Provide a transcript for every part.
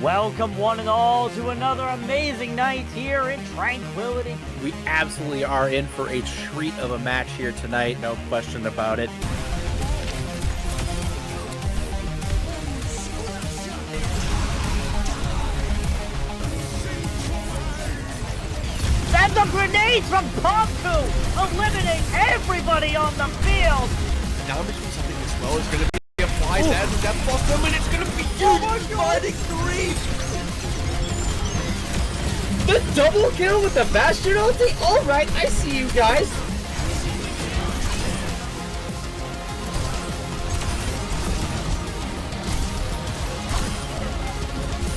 Welcome one and all to another amazing night here in Tranquility. We absolutely are in for a treat of a match here tonight, no question about it. And the grenades from Pomku, eliminating everybody on the field. Now I'm between something as well is going to be applied as that blossom, and it's going to be huge. Fighting three. The double kill with the Bastion ulti? Alright, I see you guys.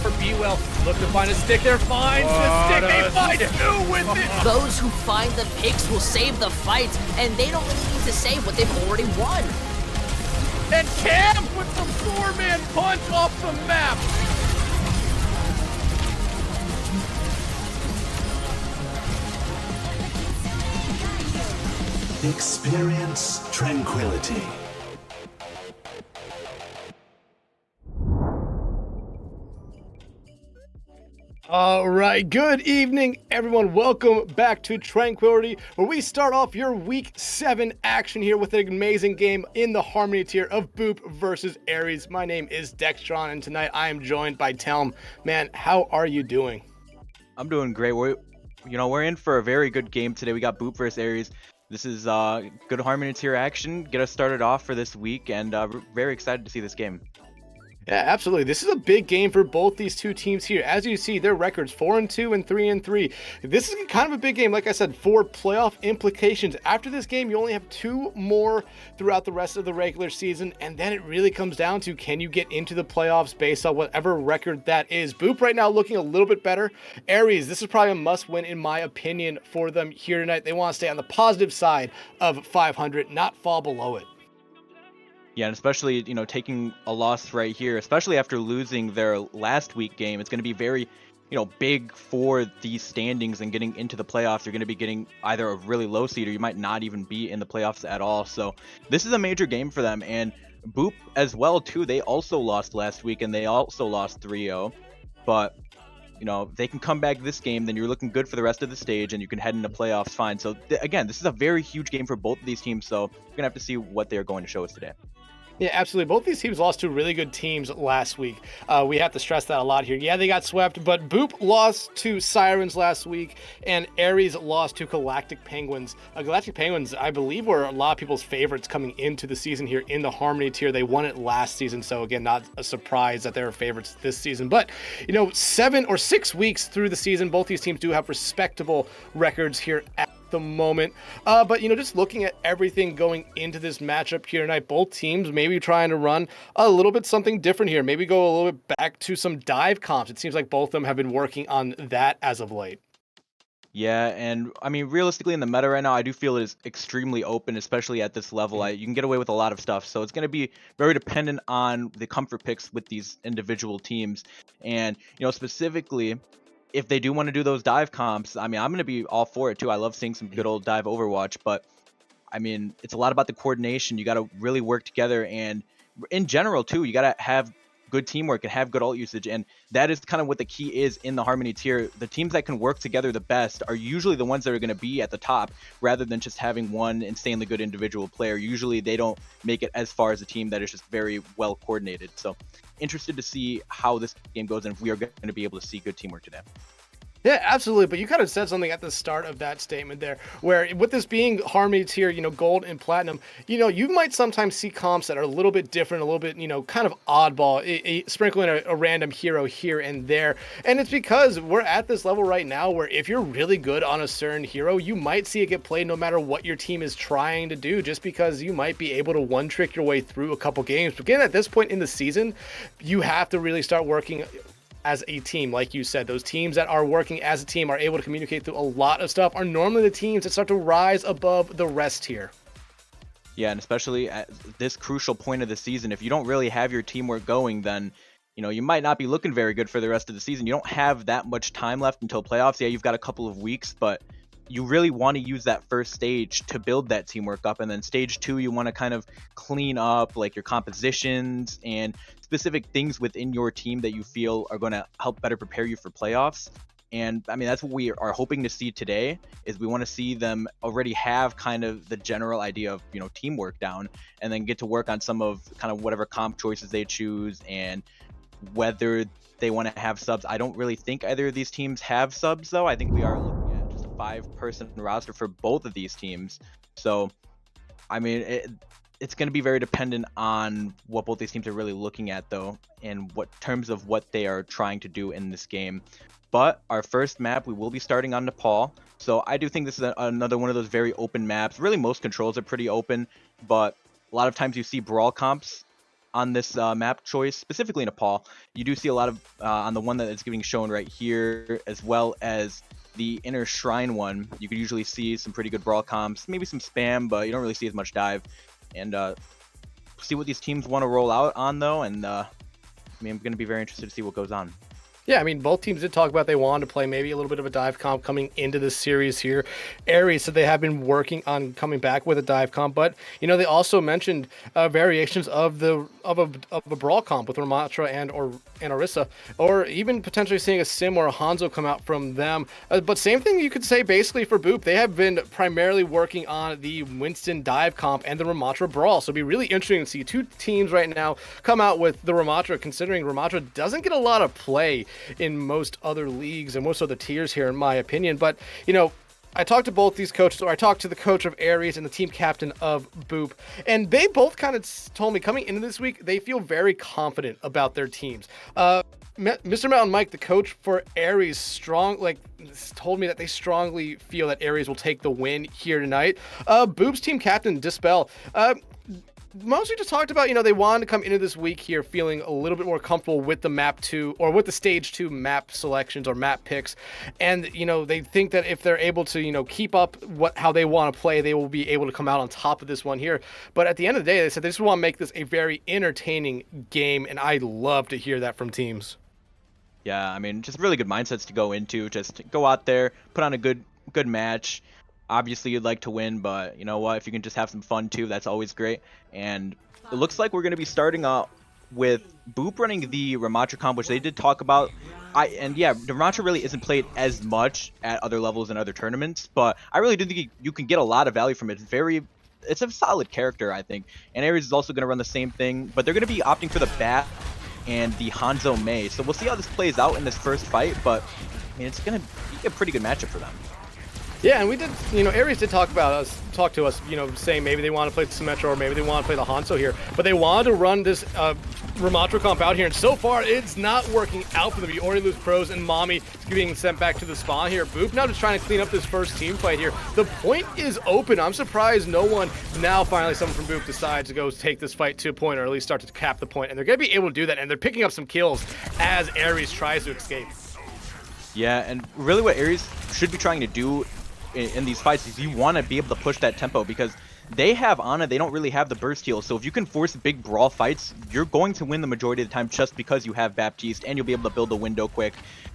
For B-Well, look to find a stick there, finds the stick, they find two with it! Those who find the picks will save the fight, and they don't really need to save what they've already won. And Cam with the four-man punch off the map! Experience tranquility. All right, good evening, everyone. Welcome back to Tranquility, where we start off your Week 7 action here with an amazing game in the Harmony tier of Boop versus Ares. My name is Dexatron, and tonight I am joined by Telm. Man, how are you doing? I'm doing great. We're in for a very good game today. We got Boop versus Ares. This is good Harmony tier action. Get us started off for this week, and we're very excited to see this game. Yeah, absolutely. This is a big game for both these two teams here. As you see, their records 4-2 and 3-3. This is kind of a big game, like I said, for playoff implications. After this game, you only have two more throughout the rest of the regular season, and then it really comes down to, can you get into the playoffs based on whatever record that is? Boop right now looking a little bit better. Ares, this is probably a must-win in my opinion for them here tonight. They want to stay on the positive side of 500, not fall below it. Yeah, and especially, taking a loss right here, especially after losing their last week game, it's going to be very, big for these standings and getting into the playoffs. You're going to be getting either a really low seed or you might not even be in the playoffs at all. So this is a major game for them. And Boop as well, too. They also lost last week and they also lost 3-0. But, if they can come back this game, then you're looking good for the rest of the stage and you can head into playoffs fine. So again, this is a very huge game for both of these teams. So we're going to have to see what they're going to show us today. Yeah, absolutely. Both these teams lost to really good teams last week. We have to stress that a lot here. Yeah, they got swept, but Boop lost to Sirens last week, and Ares lost to Galactic Penguins. Galactic Penguins, I believe, were a lot of people's favorites coming into the season here in the Harmony tier. They won it last season, so again, not a surprise that they were favorites this season. But, 7 or 6 weeks through the season, both these teams do have respectable records here at the moment. But just looking at everything going into this matchup here tonight, both teams maybe trying to run a little bit something different here, maybe go a little bit back to some dive comps. It seems like both of them have been working on that as of late. Yeah, and I mean, realistically in the meta right now, I do feel it is extremely open, especially at this level. You can get away with a lot of stuff, so it's going to be very dependent on the comfort picks with these individual teams. And specifically, if they do want to do those dive comps, I mean, I'm going to be all for it too. I love seeing some good old dive Overwatch, but I mean, it's a lot about the coordination. You got to really work together, and in general too, you got to have good teamwork and have good ult usage, and that is kind of what the key is in the Harmony tier. The teams that can work together the best are usually the ones that are going to be at the top, rather than just having one insanely good individual player. Usually they don't make it as far as a team that is just very well coordinated. So interested to see how this game goes and if we are going to be able to see good teamwork today. Yeah, absolutely. But you kind of said something at the start of that statement there, where with this being Harmony tier, gold and platinum, you might sometimes see comps that are a little bit different, a little bit, kind of oddball, sprinkling a random hero here and there. And it's because we're at this level right now where if you're really good on a certain hero, you might see it get played no matter what your team is trying to do, just because you might be able to one-trick your way through a couple games. But again, at this point in the season, you have to really start working as a team, like you said. Those teams that are working as a team, are able to communicate through a lot of stuff, are normally the teams that start to rise above the rest here. Yeah, and especially at this crucial point of the season, if you don't really have your teamwork going, then you might not be looking very good for the rest of the season. You don't have that much time left until playoffs. Yeah, you've got a couple of weeks, but you really want to use that first stage to build that teamwork up. And then stage 2, you want to kind of clean up like your compositions and specific things within your team that you feel are going to help better prepare you for playoffs. And I mean, that's what we are hoping to see today, is we want to see them already have kind of the general idea of, teamwork down, and then get to work on some of kind of whatever comp choices they choose and whether they want to have subs. I don't really think either of these teams have subs, though. I think we are looking at just a 5-person roster for both of these teams. So, I mean, it's going to be very dependent on what both these teams are really looking at, though, and what terms of what they are trying to do in this game. But our first map, we will be starting on Nepal. So I do think this is another one of those very open maps. Really, most controls are pretty open, but a lot of times you see brawl comps on this map choice, specifically Nepal. You do see a lot of, on the one that is getting shown right here, as well as the inner shrine one, you could usually see some pretty good brawl comps, maybe some spam, but you don't really see as much dive. And see what these teams want to roll out on, though, and I mean, I'm going to be very interested to see what goes on. Yeah, I mean, both teams did talk about they wanted to play maybe a little bit of a dive comp coming into this series here. Aries said they have been working on coming back with a dive comp, but they also mentioned variations of a brawl comp with Ramatra and Orisa, or even potentially seeing a Sim or a Hanzo come out from them. But same thing you could say basically for Boop. They have been primarily working on the Winston dive comp and the Ramatra brawl. So it'd be really interesting to see two teams right now come out with the Ramatra, considering Ramatra doesn't get a lot of play in most other leagues and most other tiers here, in my opinion. But I talked to both these coaches, or I talked to the coach of Aries and the team captain of Boop, and they both kind of told me coming into this week they feel very confident about their teams. Mr. Mountain Mike, the coach for Aries, told me that they strongly feel that Aries will take the win here tonight. Boop's team captain Dispel, mostly just talked about, they wanted to come into this week here feeling a little bit more comfortable with the map 2 or with the stage 2 map selections or map picks. And, they think that if they're able to, keep up how they want to play, they will be able to come out on top of this one here. But at the end of the day, they said they just want to make this a very entertaining game. And I love to hear that from teams. Yeah, I mean, just really good mindsets to go into. Just go out there, put on a good match. Obviously, you'd like to win, but you know what? If you can just have some fun too, that's always great. And it looks like we're going to be starting out with Boop running the Ramatra comp, which they did talk about. Yeah, the Ramatra really isn't played as much at other levels in other tournaments, but I really do think you can get a lot of value from it. It's a solid character, I think. And Aries is also going to run the same thing, but they're going to be opting for the Bat and the Hanzo May. So we'll see how this plays out in this first fight, but I mean, it's going to be a pretty good matchup for them. Yeah, and we did, Aries did talk to us, saying maybe they want to play the Symmetra or maybe they want to play the Hanzo here, but they wanted to run this Ramatra comp out here, and so far it's not working out for them. You already lose Pros and Mommy being sent back to the spawn here. Boop now just trying to clean up this first team fight here. The point is open. I'm surprised no one, now finally someone from Boop decides to go take this fight to a point, or at least start to cap the point, and they're going to be able to do that, and they're picking up some kills as Aries tries to escape. Yeah, and really what Aries should be trying to do in these fights is you want to be able to push that tempo, because they have Ana, they don't really have the burst heal. So if you can force big brawl fights, you're going to win the majority of the time just because you have Baptiste, and you'll be able to build a window quick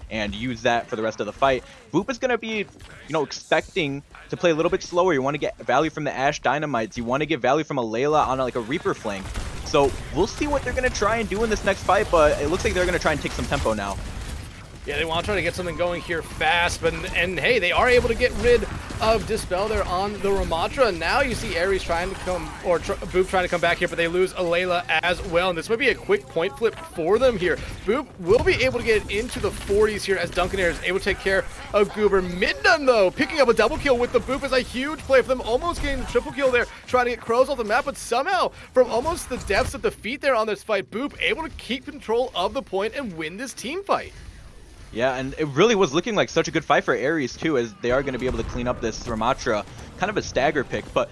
and use that for the rest of the fight. Boop is going to be, expecting to play a little bit slower. You want to get value from the Ashe Dynamites. You want to get value from a Layla on a Reaper flank. So we'll see what they're going to try and do in this next fight, but it looks like they're going to try and take some tempo now. Yeah, they want to try to get something going here fast, and hey, they are able to get rid of Dispel there on the Ramatra. And now you see Aries trying to come, or Boop trying to come back here, but they lose Alayla as well. And this might be a quick point flip for them here. Boop will be able to get into the 40s here as Duncan Air is able to take care of Goober. Midden, though, picking up a double kill with the Boop is a huge play for them, almost getting the triple kill there, trying to get Crows off the map, but somehow, from almost the depths of defeat there on this fight, Boop able to keep control of the point and win this team fight. Yeah, and it really was looking like such a good fight for Aries too, as they are going to be able to clean up this Ramatra, kind of a stagger pick. But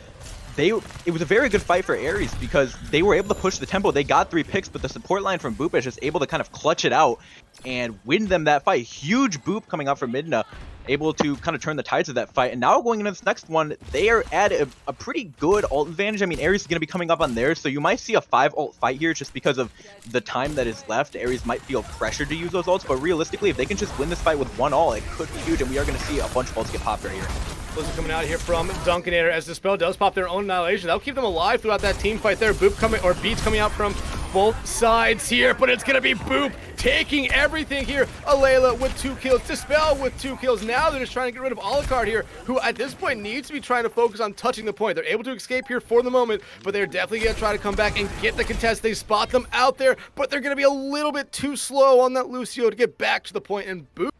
it was a very good fight for Aries because they were able to push the tempo. They got 3 picks, but the support line from Boop is just able to kind of clutch it out and win them that fight. Huge Boop coming out from Midna, able to kind of turn the tides of that fight. And now going into this next one, they are at a pretty good ult advantage. I mean, Aries is going to be coming up on theirs, so you might see a 5 ult fight here just because of the time that is left. Aries might feel pressured to use those ults, but realistically, if they can just win this fight with 1 ult, it could be huge, and we are going to see a bunch of ults get popped right here. Blizzard coming out here from Dunkanator as Dispel does pop their own Annihilation. That'll keep them alive throughout that team fight there. Boop coming, or Beats coming out from both sides here, but it's gonna be Boop taking everything here. Alayla with 2 kills, Dispel with 2 kills. Now they're just trying to get rid of Alucard here, who at this point needs to be trying to focus on touching the point. They're able to escape here for the moment, but they're definitely gonna try to come back and get the contest. They spot them out there, but they're gonna be a little bit too slow on that Lucio to get back to the point, and Boop,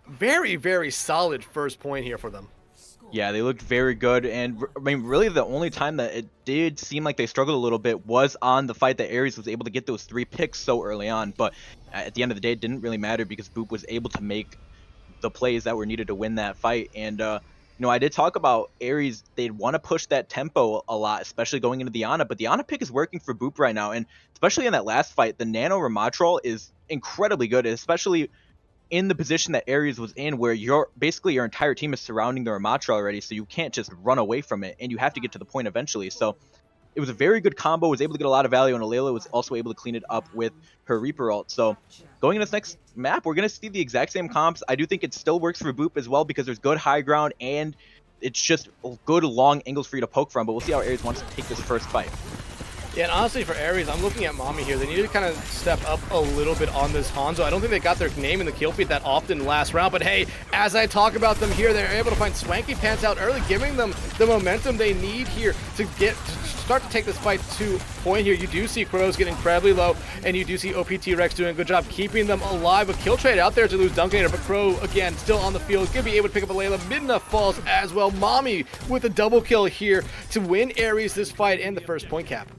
very, very solid first point here for them. Yeah, they looked very good, and I mean, really the only time that it did seem like they struggled a little bit was on the fight that Aries was able to get those 3 picks so early on, but at the end of the day, it didn't really matter because Boop was able to make the plays that were needed to win that fight. And, you know, I did talk about Aries, they'd want to push that tempo a lot, especially going into the Ana, but the Ana pick is working for Boop right now, and especially in that last fight, the Nano Ramatrol is incredibly good, especially in the position that Aries was in, where basically your entire team is surrounding the Ramatra already, so you can't just run away from it, and you have to get to the point eventually. So it was a very good combo, was able to get a lot of value, and Alayla was also able to clean it up with her Reaper ult. So going into this next map, we're going to see the exact same comps. I do think it still works for Boop as well, because there's good high ground, and it's just good long angles for you to poke from, but we'll see how Aries wants to take this first fight. Yeah, and honestly for Aries, I'm looking at Mommy here. They need to kind of step up a little bit on this Hanzo. I don't think they got their name in the kill feed that often last round, but hey, as I talk about them here, they're able to find Swanky Pants out early, giving them the momentum they need here to start to take this fight to point here. You do see Crows get incredibly low, and you do see OPT Rex doing a good job keeping them alive. A kill trade out there to lose Dunkanator, but Crow, again, still on the field, gonna be able to pick up Alayla. Midna falls as well. Mommy with a double kill here to win Aries this fight and the first point cap.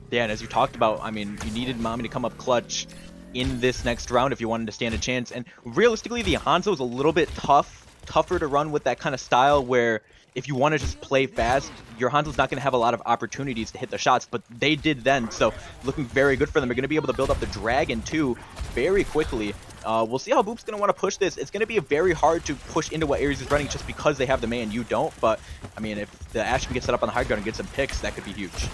Yeah, and as you talked about, I mean, you needed Mommy to come up clutch in this next round if you wanted to stand a chance. And realistically, the Hanzo is a little bit tougher to run with that kind of style where if you want to just play fast, your Hanzo's not going to have a lot of opportunities to hit the shots, but they did then. So looking very good for them. They're going to be able to build up the Dragon too very quickly. We'll see how Boop's going to want to push this. It's going to be very hard to push into what Aries is running just because they have the man, you don't. But, I mean, if the Ashman gets set up on the high ground and gets some picks, that could be huge.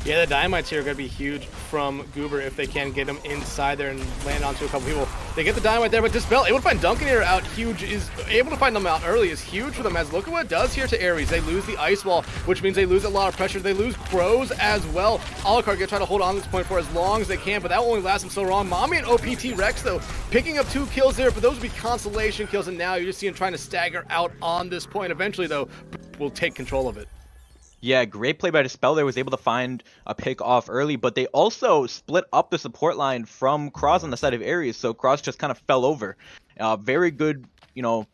Yeah, the Dynamites here are going to be huge from Goober if they can get them inside there and land onto a couple people. They get the Dynamite there, but Dispel able to find Dunkanator out huge, is able to find them out early is huge for them, as look at what it does here to Aries. They lose the Ice Wall, which means they lose a lot of pressure. They lose Crows as well. Alucard going to try to hold on to this point for as long as they can, but that will only last them so long. Mommy and OPT Rex, though, picking up 2 kills there, but those would be consolation kills, and now you're just seeing trying to stagger out on this point. Eventually, though, will take control of it. Yeah, great play by Dispel there, was able to find a pick off early, but they also split up the support line from Cross on the side of Aries, so Cross just kind of fell over. Very good, you know,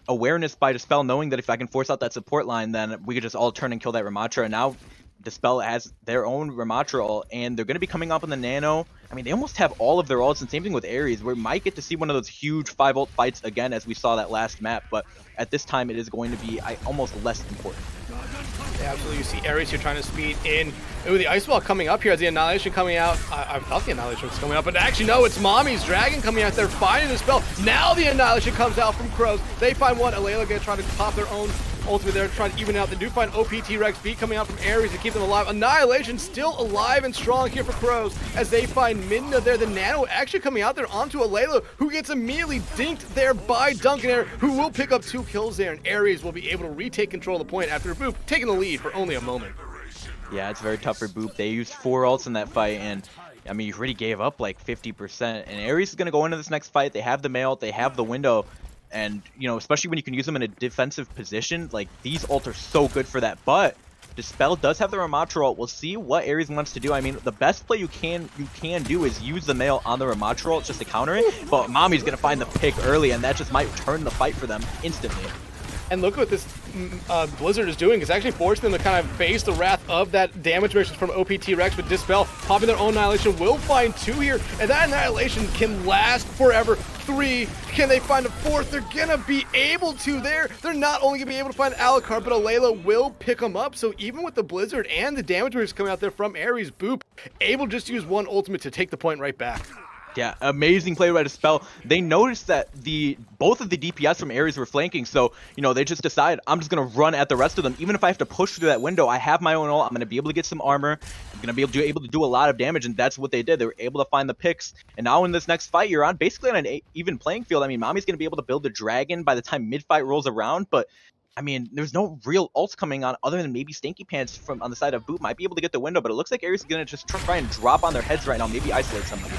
awareness by Dispel, knowing that if I can force out that support line, then we could just all turn and kill that Ramatra, and now Dispel has their own Ramatra ult, and they're going to be coming up on the Nano. I mean, they almost have all of their ults, and same thing with Aries. We might get to see one of those huge 5 ult fights again, as we saw that last map, but at this time it is going to be almost less important. Yeah, absolutely. You see Aries here trying to speed in. Ooh, the Ice Wall coming up here as the Annihilation coming out. I thought the Annihilation was coming up, but actually no, it's Mommy's Dragon coming out there finding the spell. Now the Annihilation comes out from Crows. They find one. Alayla gonna try to pop their own ultimate there to try to even out. They do find OPT Rex B coming out from Aries to keep them alive. Annihilation still alive and strong here for Crows as they find Midna there. The Nano actually coming out there onto Alayla, who gets immediately dinked there by Dunkanator, who will pick up 2 kills there, and Aries will be able to retake control of the point after Boop taking the lead for only a moment. Yeah, it's very tough for Boop. They used 4 ults in that fight, and I mean, you already gave up like 50%, and Aries is going to go into this next fight. They have the mail, they have the window, and, you know, especially when you can use them in a defensive position, like, these ults are so good for that. But Dispel does have the Ramatra ult. We'll see what Aries wants to do. I mean, the best play you can do is use the mail on the Ramatra ult just to counter it, but Mommy's going to find the pick early, and that just might turn the fight for them instantly. And look what this Blizzard is doing. It's actually forcing them to kind of face the wrath of that damage versus from OPT Rex with Dispel. Popping their own Annihilation will find 2 here, and that Annihilation can last forever. 3, can they find a 4th? They're gonna be able to there. They're not only gonna be able to find Alucard, but Alayla will pick them up. So even with the Blizzard and the damage versus coming out there from Ares, Boop able to just use one ultimate to take the point right back. Yeah, amazing play by Dispel. They noticed that both of the DPS from Ares were flanking, so, you know, they just decide, I'm just going to run at the rest of them. Even if I have to push through that window, I have my own ult. I'm going to be able to get some armor. I'm going to be able to do a lot of damage, and that's what they did. They were able to find the picks. And now in this next fight, you're on basically on an even playing field. I mean, Mommy's going to be able to build a dragon by the time mid-fight rolls around, but I mean, there's no real ults coming on other than maybe Stanky Pants from on the side of Boot might be able to get the window, but it looks like Ares is going to just try and drop on their heads right now, maybe isolate somebody.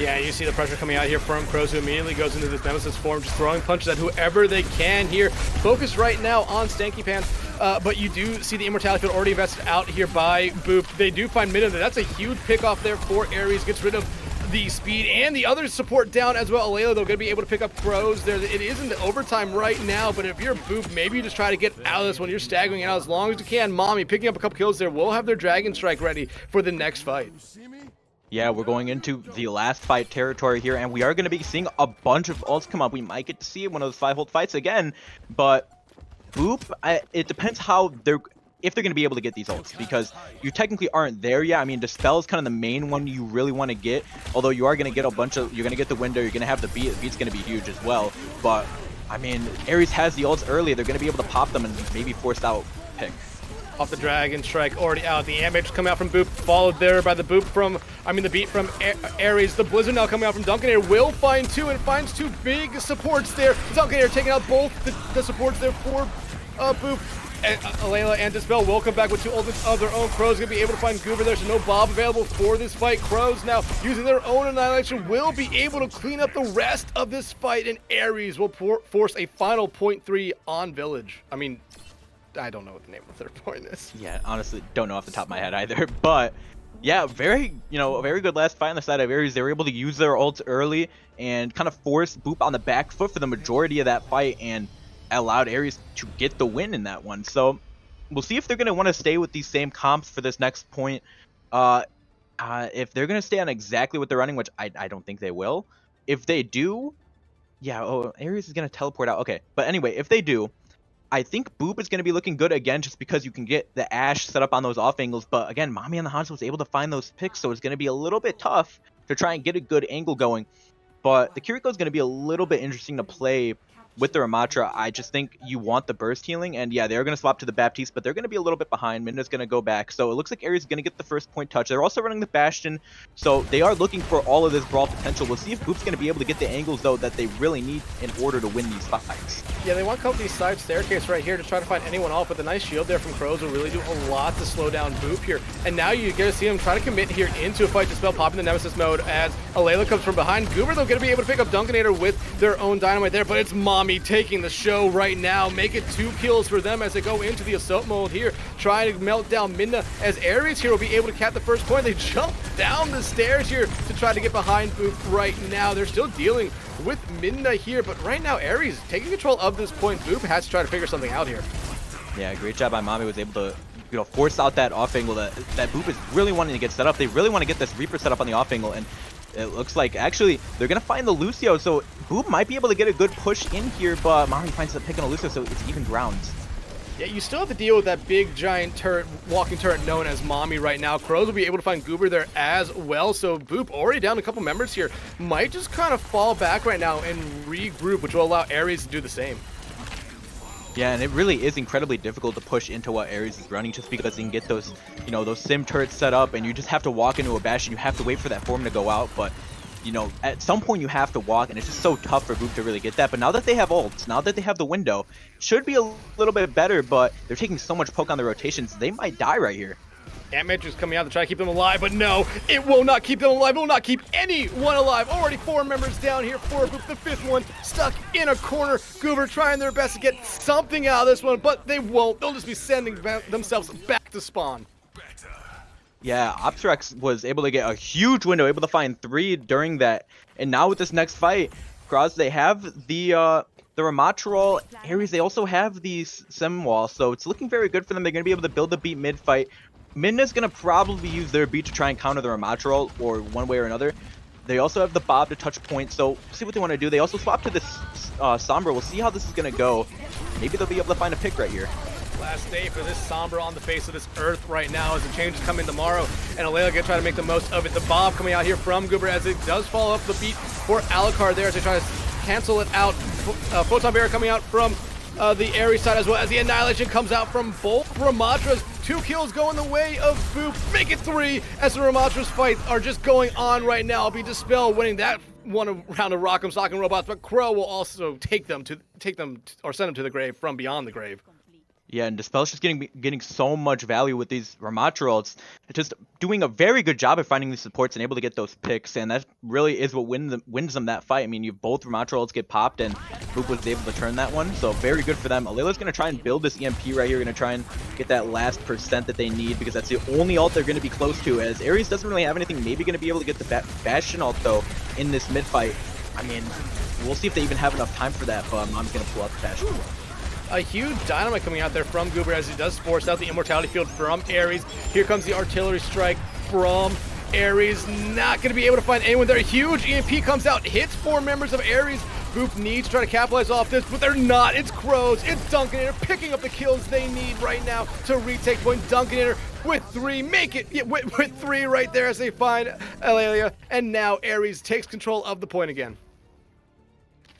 Yeah, you see the pressure coming out here from Crows, who immediately goes into this Nemesis form, just throwing punches at whoever they can here. Focus right now on Stanky Pants, but you do see the Immortality Field already invested out here by Boop. They do find mid, that's a huge pick off there for Ares. Gets rid of the speed and the other support down as well. Alayla, though, going to be able to pick up Crows there. It is in the overtime right now, but if you're Boop, maybe you just try to get out of this one. You're staggering out as long as you can. Mommy picking up a couple kills there. We'll have their Dragon Strike ready for the next fight. Yeah, we're going into the last fight territory here, and we are going to be seeing a bunch of ults come up. We might get to see one of those 5-ult fights again, but Boop, it depends how if they're going to be able to get these ults, because you technically aren't there yet. I mean, Dispel is kind of the main one you really want to get, although you are going to get you're going to get the window, you're going to have the beat. The beat's going to be huge as well, but I mean, Ares has the ults early. They're going to be able to pop them and maybe force out pick. Off the Dragon Strike, already out. The damage coming out from Boop, followed there by the beat from Ares. The Blizzard now coming out from Duncan will find 2 and finds 2 big supports there. Duncan taking out both the supports there for Boop. And Alayla and Dispel will come back with 2 ultimates of their own. Crows going to be able to find Goober there, so no Bob available for this fight. Crows now using their own Annihilation will be able to clean up the rest of this fight, and Ares will force a final 0.3 on Village. I mean, I don't know what the name of their point is. Yeah, honestly, don't know off the top of my head either. But yeah, a very good last fight on the side of Ares. They were able to use their ults early and kind of force Boop on the back foot for the majority of that fight, and allowed Ares to get the win in that one. So we'll see if they're going to want to stay with these same comps for this next point. If they're going to stay on exactly what they're running, which I don't think they will. If they do, yeah, Ares is going to teleport out. Okay, but anyway, if they do, I think Boop is going to be looking good again, just because you can get the Ashe set up on those off angles. But again, Mommy on the Hanzo was able to find those picks, so it's going to be a little bit tough to try and get a good angle going. But the Kiriko is going to be a little bit interesting to play with the Ramatra. I just think you want the burst healing, and yeah, they're going to swap to the Baptiste, but they're going to be a little bit behind. Minna's going to go back, so it looks like Ares is going to get the first point touch. They're also running the Bastion, so they are looking for all of this brawl potential. We'll see if Boop's going to be able to get the angles, though, that they really need in order to win these fights. Yeah, they want to come to these side staircase right here to try to find anyone off, but the nice shield there from Crows will really do a lot to slow down Boop here. And now you get to see him try to commit here into a fight. Dispel popping the Nemesis mode as Alayla comes from behind. Goober, though, going to be able to pick up Dunkanator with their own dynamite there, but it's Mommy taking the show right now. Make it 2 kills for them as they go into the assault mode here, trying to melt down Minna, as Ares here will be able to cap the first point. They jump down the stairs here to try to get behind Boop right now. They're still dealing with Minna here, but right now Ares taking control of this point. Boop has to try to figure something out here. Yeah, great job by Mommy. Was able to force out that off angle that Boop is really wanting to get set up. They really want to get this Reaper set up on the off angle, and it looks like actually they're going to find the Lucio, so Boop might be able to get a good push in here, but Mommy finds the pick on a Lucio, so it's even grounds. Yeah, you still have to deal with that big giant turret, walking turret known as Mommy right now. Crows will be able to find Goober there as well, so Boop already down a couple members here. Might just kind of fall back right now and regroup, which will allow Ares to do the same. Yeah, and it really is incredibly difficult to push into what Ares is running, just because you can get those, those sim turrets set up, and you just have to walk into a Bastion. You have to wait for that form to go out, but at some point you have to walk, and it's just so tough for Boop to really get that. But now that they have ults, now that they have the window, should be a little bit better, but they're taking so much poke on the rotations, they might die right here. Damage is coming out to try to keep them alive, but no, it will not keep them alive. It will not keep anyone alive. Already 4 members down here for Boop. The 5th one stuck in a corner. Goober trying their best to get something out of this one, but they won't. They'll just be sending themselves back to spawn. Yeah, Optrex was able to get a huge window, able to find 3 during that. And now with this next fight, Cross, they have the the Ramatrol, Aries, they also have these Sim walls, so it's looking very good for them. They're going to be able to build the beat mid-fight. Midna's going to probably use their beat to try and counter the Ramatrol, or one way or another. They also have the Bob to touch point, so see what they want to do. They also swap to this Sombra. We'll see how this is going to go. Maybe they'll be able to find a pick right here. Last day for this Sombra on the face of this earth right now as the changes come in tomorrow, and Alayla gonna try to make the most of it. The Bob coming out here from Goober as it does follow up the beat for Alucard there as they try to cancel it out. Photon Barrier coming out from the Ares side as well as the Annihilation comes out from both Ramatras. 2 kills going the way of Boop. Make it 3 as the Ramatras fights are just going on right now. It'll be Dispel winning that one round of Rock'em Sock'em Robots, but Crow will also take them or send them to the grave from beyond the grave. Yeah, and Dispel's just getting so much value with these Ramatrol. It's just doing a very good job of finding these supports and able to get those picks, and that really is what wins them that fight. I mean, you both Ramatrols get popped, and Boop was able to turn that one, so very good for them. Alayla's going to try and build this EMP right here, going to try and get that last percent that they need, because that's the only ult they're going to be close to, as Ares doesn't really have anything. Maybe going to be able to get the Bastion ult, though, in this mid-fight. I mean, we'll see if they even have enough time for that, but Mom's going to pull out the Bastion. A huge dynamite coming out there from Goober as he does force out the immortality field from Ares. Here comes the artillery strike from Ares. Not going to be able to find anyone there. Huge EMP comes out, hits 4 members of Ares. Boop needs to try to capitalize off this, but they're not. It's Crows, it's Dunkinator picking up the kills they need right now to retake point. Dunkinator with 3, make it with 3 right there as they find Eulalia. And now Ares takes control of the point again.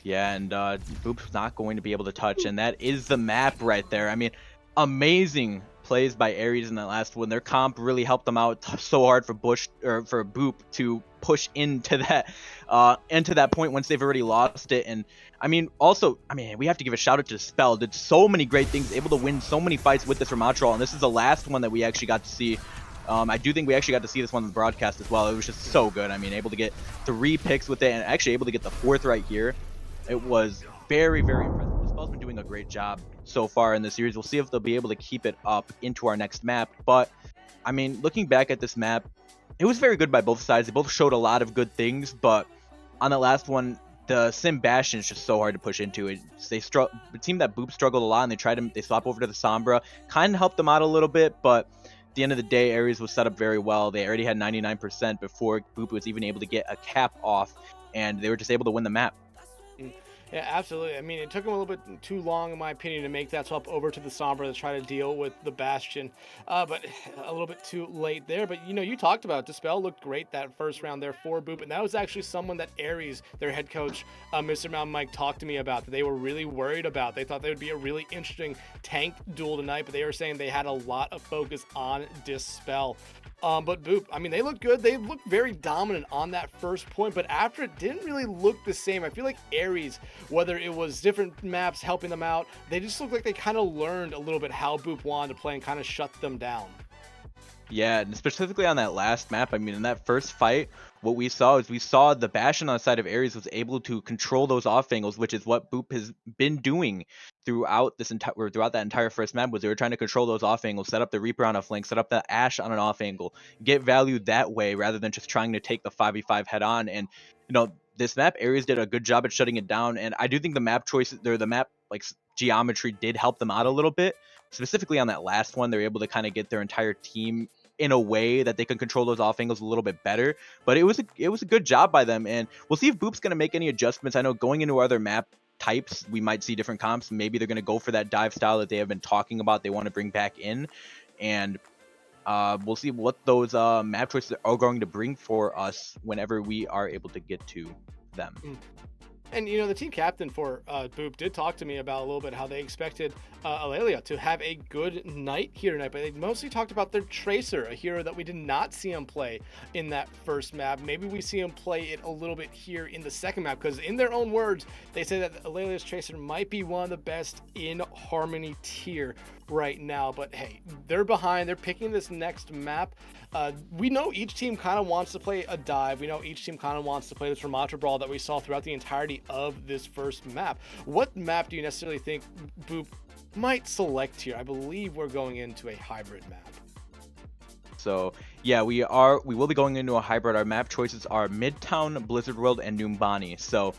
Yeah, and Boop's not going to be able to touch, and that is the map right there. I mean, amazing plays by Ares in that last one. Their comp really helped them out so hard for Boop to push into that point once they've already lost it. And I mean, also, we have to give a shout out to Dispel. Did so many great things, able to win so many fights with this Ramatrol, and this is the last one that we actually got to see. I do think we actually got to see this one in the broadcast as well. It was just so good. I mean, able to get 3 picks with it, and actually able to get the 4th right here. It was very, very impressive. Dispel's been doing a great job so far in the series. We'll see if they'll be able to keep it up into our next map. But, I mean, looking back at this map, it was very good by both sides. They both showed a lot of good things, but on the last one, the Sim Bastion is just so hard to push into. It seemed that Boop struggled a lot, and they swap over to the Sombra. Kind of helped them out a little bit, but at the end of the day, Ares was set up very well. They already had 99% before Boop was even able to get a cap off, and they were just able to win the map. Yeah, absolutely. I mean, it took him a little bit too long, in my opinion, to make that swap over to the Sombra to try to deal with the Bastion, but a little bit too late there. But, you talked about Dispel looked great that first round there for Boop, and that was actually someone that Ares, their head coach, Mr. Mountain Mike, talked to me about, that they were really worried about. They thought they would be a really interesting tank duel tonight, but they were saying they had a lot of focus on Dispel. But Boop, I mean, they looked good. They looked very dominant on that first point, but after it didn't really look the same. I feel like Ares, whether it was different maps helping them out, they just looked like they kind of learned a little bit how Boop wanted to play and kind of shut them down. Yeah, and specifically on that last map, I mean, in that first fight, what we saw the Bastion on the side of Ares was able to control those off angles, which is what Boop has been doing throughout that entire first map. Was they were trying to control those off angles, set up the Reaper on a flank, set up the Ashe on an off angle, get value that way rather than just trying to take the 5v5 head on. And this map, Ares did a good job at shutting it down, and I do think the map choices, the map geometry did help them out a little bit. Specifically on that last one, they were able to kind of get their entire team in a way that they can control those off angles a little bit better. But it was a good job by them, and we'll see if Boop's going to make any adjustments. I know going into other map types, we might see different comps. Maybe they're going to go for that dive style that they have been talking about they want to bring back in, and we'll see what those map choices are going to bring for us whenever we are able to get to them. And, the team captain for Boop did talk to me about a little bit how they expected Eulalia to have a good night here tonight, but they mostly talked about their Tracer, a hero that we did not see him play in that first map. Maybe we see him play it a little bit here in the second map, because in their own words, they say that Eulalia's Tracer might be one of the best in Harmony Tier right now. But hey, they're behind. They're picking this next map. We know each team kind of wants to play a dive. We know each team kind of wants to play this Ramatra Brawl that we saw throughout the entirety of this first map. What map do you necessarily think Boop might select here? I believe we're going into a hybrid map. So yeah, we will be going into a hybrid. Our map choices are Midtown, Blizzard World, and Numbani. So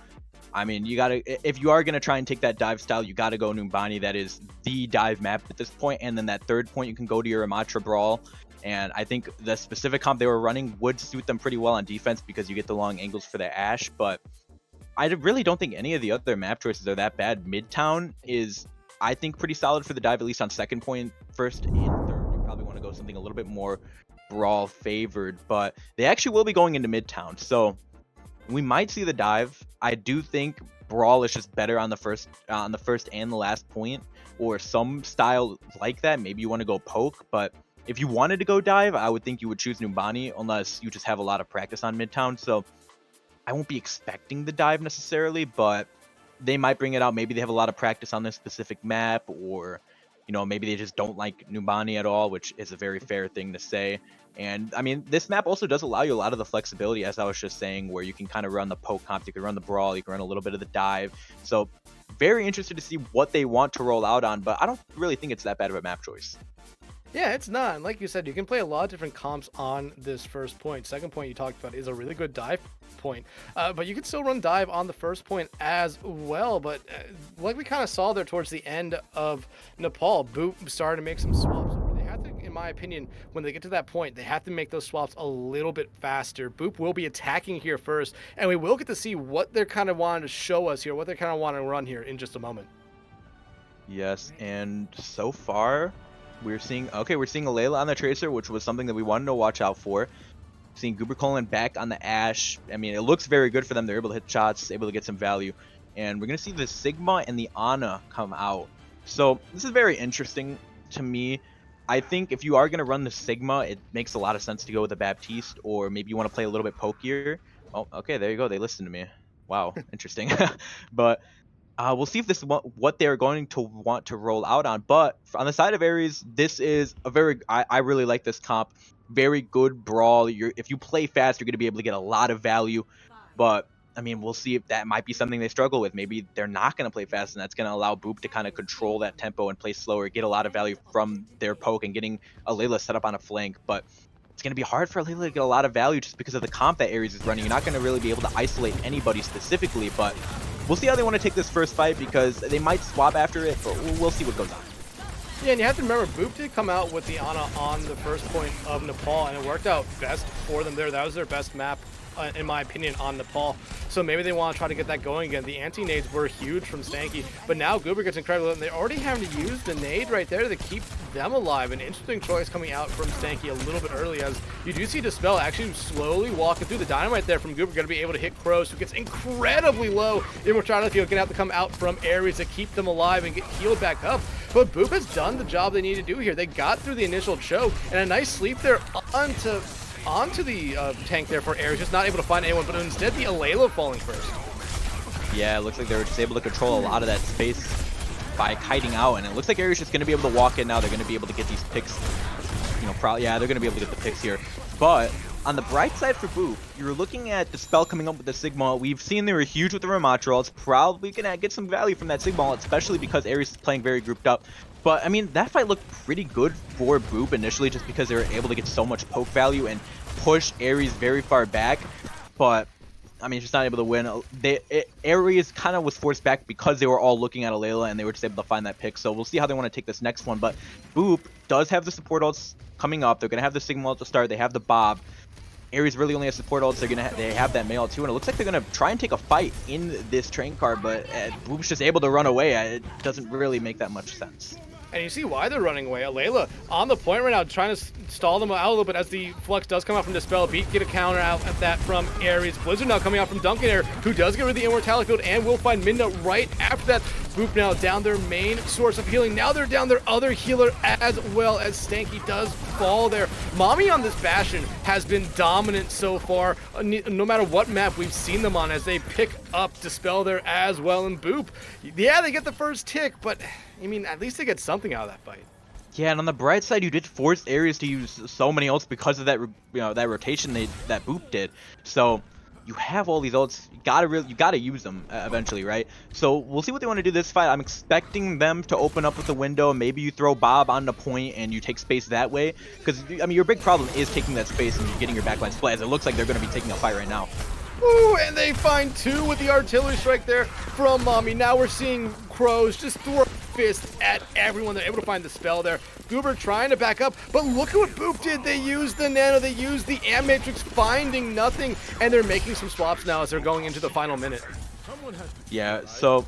I mean, you gotta, if you are gonna try and take that dive style, you gotta go Numbani. That is the dive map at this point. And then that third point, you can go to your Amatra Brawl. And I think the specific comp they were running would suit them pretty well on defense because you get the long angles for the Ashe. But I really don't think any of the other map choices are that bad. Midtown is, I think, pretty solid for the dive, at least on second point. First and third, you probably want to go something a little bit more Brawl favored. But they actually will be going into Midtown. So we might see the dive. I do think Brawl is just better on the first and the last point, or some style like that. Maybe you want to go poke, but if you wanted to go dive, I would think you would choose Numbani unless you just have a lot of practice on Midtown. So I won't be expecting the dive necessarily, but they might bring it out. Maybe they have a lot of practice on this specific map, or maybe they just don't like Numbani at all, which is a very fair thing to say. And I mean, this map also does allow you a lot of the flexibility, as I was just saying, where you can kind of run the poke comp, you can run the brawl, you can run a little bit of the dive. So very interested to see what they want to roll out on, but I don't really think it's that bad of a map choice. Yeah, it's not. And like you said, you can play a lot of different comps on this first point. Second point you talked about is a really good dive point. But you can still run dive on the first point as well. But like we kind of saw there towards the end of Nepal, Boop started to make some swaps. They have to, in my opinion, when they get to that point, they have to make those swaps a little bit faster. Boop will be attacking here first, and we will get to see what they're kind of wanting to show us here, what they kind of want to run here in just a moment. Yes, and so far we're seeing a Layla on the Tracer, which was something that we wanted to watch out for. Seeing Goober Colon back on the Ashe. I mean, it looks very good for them. They're able to hit shots, able to get some value. And we're going to see the Sigma and the Ana come out. So this is very interesting to me. I think if you are going to run the Sigma, it makes a lot of sense to go with the Baptiste, or maybe you want to play a little bit pokier. Oh, okay, there you go. They listened to me. Wow, interesting. But we'll see if this is what they're going to want to roll out on. But on the side of Ares, this is a very, I really like this comp. Very good brawl. If you play fast, you're going to be able to get a lot of value. But I mean, we'll see if that might be something they struggle with. Maybe they're not going to play fast, and that's going to allow Boop to kind of control that tempo and play slower, get a lot of value from their poke and getting a Layla set up on a flank. But it's going to be hard for Layla to get a lot of value just because of the comp that Ares is running. You're not going to really be able to isolate anybody specifically, but we'll see how they want to take this first fight, because they might swap after it, but we'll see what goes on. Yeah, and you have to remember, Boop did come out with the Ana on the first point of Nepal, and it worked out best for them there. That was their best map, in my opinion, on Nepal. So maybe they want to try to get that going again. The anti-nades were huge from Stanky, but now Goober gets incredible, and they already having to use the nade right there to keep them alive. An interesting choice coming out from Stanky a little bit early, as you do see Dispel actually slowly walking through. The dynamite there from Goober going to be able to hit Crows, who gets incredibly low. Immortality Field going to have to come out from Ares to keep them alive and get healed back up. But Boop has done the job they need to do here. They got through the initial choke, and a nice sleep there onto the tank there for Ares, just not able to find anyone, but instead the Layla falling first. Yeah, it looks like they were just able to control a lot of that space by kiting out, and it looks like Ares just going to be able to walk in now. They're going to be able to get these picks, yeah, they're going to be able to get the picks here. But on the bright side for Boop, you're looking at Dispel coming up with the Sigma. We've seen they were huge with the Ramatra. It's probably going to get some value from that Sigma, especially because Ares is playing very grouped up. But, I mean, that fight looked pretty good for Boop initially, just because they were able to get so much poke value and push Ares very far back. But, I mean, just not able to win. Ares kind of was forced back because they were all looking at a Layla, and they were just able to find that pick. So we'll see how they want to take this next one. But Boop does have the support ults coming up. They're going to have the Sigma ult to start. They have the Bob. Ares really only has support ults. They have that May ult too, and it looks like they're gonna try and take a fight in this train car, but Boop's just able to run away. It doesn't really make that much sense. And you see why they're running away. Layla on the point right now, trying to stall them out a little bit as the Flux does come out from Dispel. Beat get a counter out at that from Ares. Blizzard now coming out from Duncan Air, who does get rid of the Immortality Field, and will find Minda right after that. Boop now down their main source of healing. Now they're down their other healer as well, as Stanky does fall there. Mommy on this Bastion has been dominant so far, no matter what map we've seen them on, as they pick up Dispel there as well. And Boop, yeah, they get the first tick, but I mean, at least they get something out of that fight. Yeah, and on the bright side, you did force Ares to use so many ults because of that, that rotation that Boop did. So you have all these ults, you gotta use them eventually, right? So we'll see what they want to do this fight. I'm expecting them to open up with the window. Maybe you throw Bob on the point and you take space that way, because I mean, your big problem is taking that space and getting your backline split, as it looks like they're going to be taking a fight right now. Ooh, and they find 2 with the artillery strike there from Mommy. Now we're seeing Crows just throw fists at everyone. They're able to find the spell there. Goober trying to back up, but look at what Boop did. They used the Nano, they used the Amp Matrix, finding nothing, and they're making some swaps now as they're going into the final minute. Yeah, so